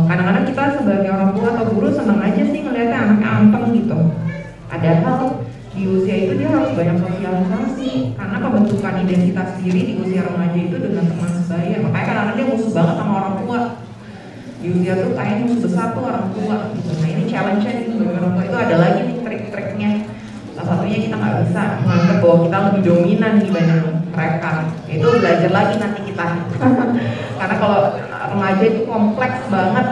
Kadang-kadang kita sebagai orang tua atau guru senang aja sih ngeliatnya anaknya anteng gitu. Padahal di usia itu dia harus banyak sosialisasi, karena pembentukan identitas diri di usia remaja itu dengan teman sebaya. Makanya kadang-kadang dia musuh banget sama orang tua. Di usia tuh kayaknya musuh besar tuh orang tua gitu. Nah ini challenge-nya nih sebagai orang tua. Itu ada lagi nih trik-triknya. Salah satunya kita nggak bisa menganggap bahwa kita lebih dominan dibanding mereka. Itu belajar lagi nanti kita. Karena kalau remaja itu kompleks banget,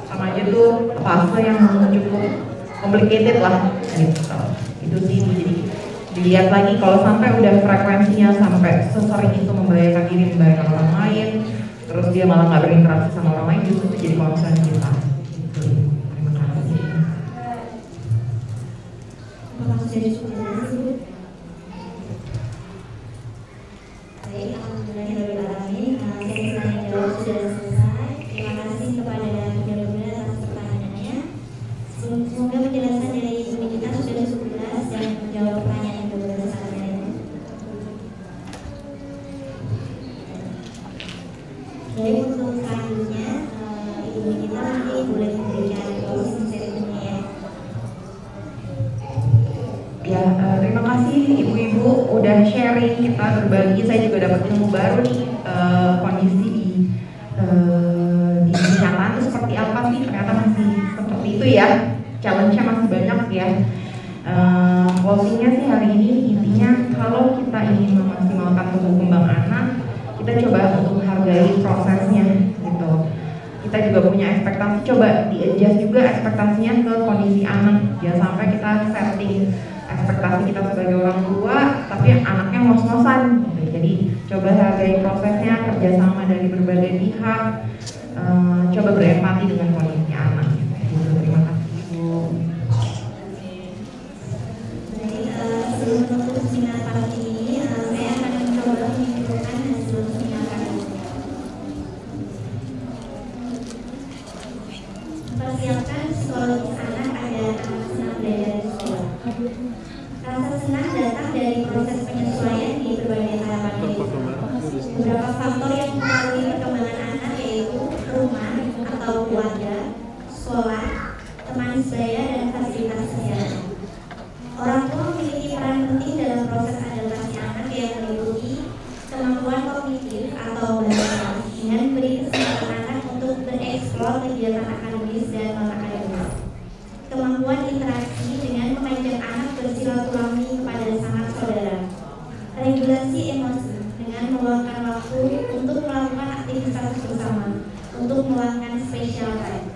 remaja itu fase yang cukup complicated lah gitu. Itu sih, jadi dilihat lagi kalau sampai udah frekuensinya sampai sesering itu membahayakan diri, membahayakan orang lain, terus dia malah nggak berinteraksi sama orang lain, justru itu jadi concern kita. Gitu. Terima kasih. Terima kasih. Baik, alhamdulillahirobbilalamin. Sesi tanya jawab sudah selesai. Terima kasih kepada benar-benar atas pertanyaannya. Semoga penjelasan dari ibu kita sudah cukup jelas dan menjawab pertanyaan yang berbeda saja. Jadi untuk selanjutnya ibu kita nanti boleh memberikan closing statement-nya ya. Ya, terima kasih ibu-ibu udah sharing, kita berbagi. Saya juga dapat ilmu baru nih, kondisi di kenyataan itu seperti apa sih, ternyata masih seperti itu ya, challenge-nya masih banyak ya. Closing-nya sih hari ini intinya kalau kita ingin memaksimalkan tumbuh kembang anak, kita coba untuk menghargai prosesnya gitu. Kita juga punya ekspektasi, coba di-adjust juga ekspektasinya ke kondisi anak. Jangan sampai kita setting ekspektasi kita sebagai orang tua, tapi anaknya ngos-ngosan gitu. Jadi coba hargai prosesnya, kerjasama dari berbagai pihak, coba berempati dengan kondisi anak gitu. Terima kasih Bu. Sebelum menutup seminar pagi ini, saya akan mencoba menyimpulkan hasil seminar kali ini. Persiapkan psikologis anak agar anak senang belajar di sekolah. Rasa senang datang dari proses penyesuaian di berbagai tahapan hidup. Beberapa faktor yang mempengaruhi perkembangan anak yaitu rumah atau keluarga, sekolah, teman sebaya, dan fasilitas kesehatan. Orang tua memiliki peran penting dalam proses adaptasi anak yang meliputi kemampuan kognitif atau bahasa dengan memberi kesempatan anak untuk bereksplor kegiatan akademis dan non-akademis. Kemampuan interaksi dengan mengajak anak bersilaturahmi kepada sanak saudara. Regulasi emosi dengan meluangkan waktu untuk melakukan aktivitas bersama, untuk meluangkan special time.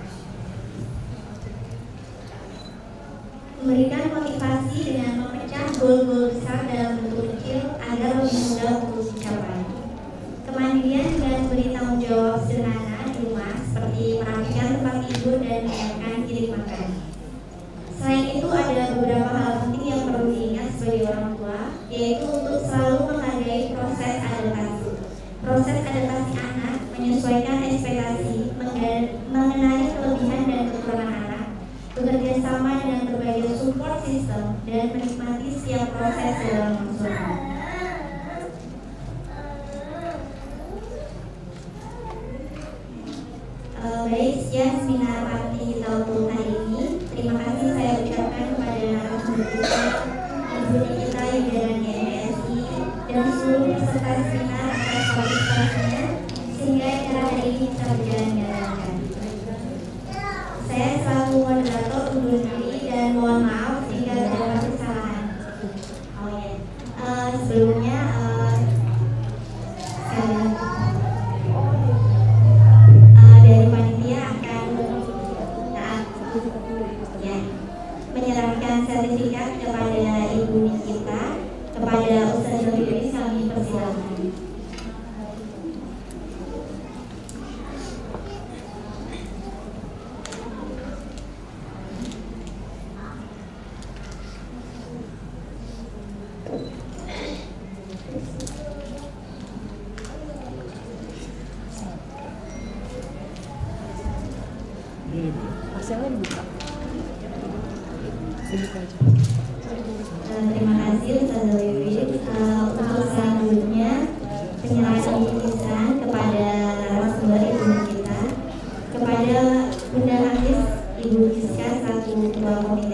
Memberikan motivasi dengan memecah goal-goal besar dalam bentuk kecil agar lebih mudah untuk dicapai. Kemandirian dengan memberi tanggung jawab sederhana di rumah seperti merapikan tempat tidur dan menyiapkan piring makan. Selain itu ada beberapa hal penting yang perlu diingat sebagai orang tua, yaitu untuk selalu menghargai proses adaptasi. Proses adaptasi anak, menyesuaikan ekspektasi, mengenali kelebihan dan kekurangan anak, bekerja sama dengan berbagai support system, dan menikmati setiap proses dalam mengasuh. Baik, sekian seminar parti kita untuk hari ini. Terima kasih saya ucapkan kepada narasumber kita, Ibu Nikita Yudarani MSI, dan seluruh peserta seminar atas partisipasinya sehingga acara hari ini bisa berjalan dengan lancar. Saya selaku moderator undur diri dan mohon maaf jika terdapat kesalahan. Oh ya, sebelumnya dari panitia akan menyerahkan sertifikat kepada Ibu Nikita. Kepada Ustaz Jokowi kami persilakan. Parselnya dibuka. Terima kasih Ustazah Wiwi. Untuk selanjutnya penyerahan ijazah kepada narasumber ibu kita, kepada Bunda Hafiz Ibu Rizka selaku Ketua Komite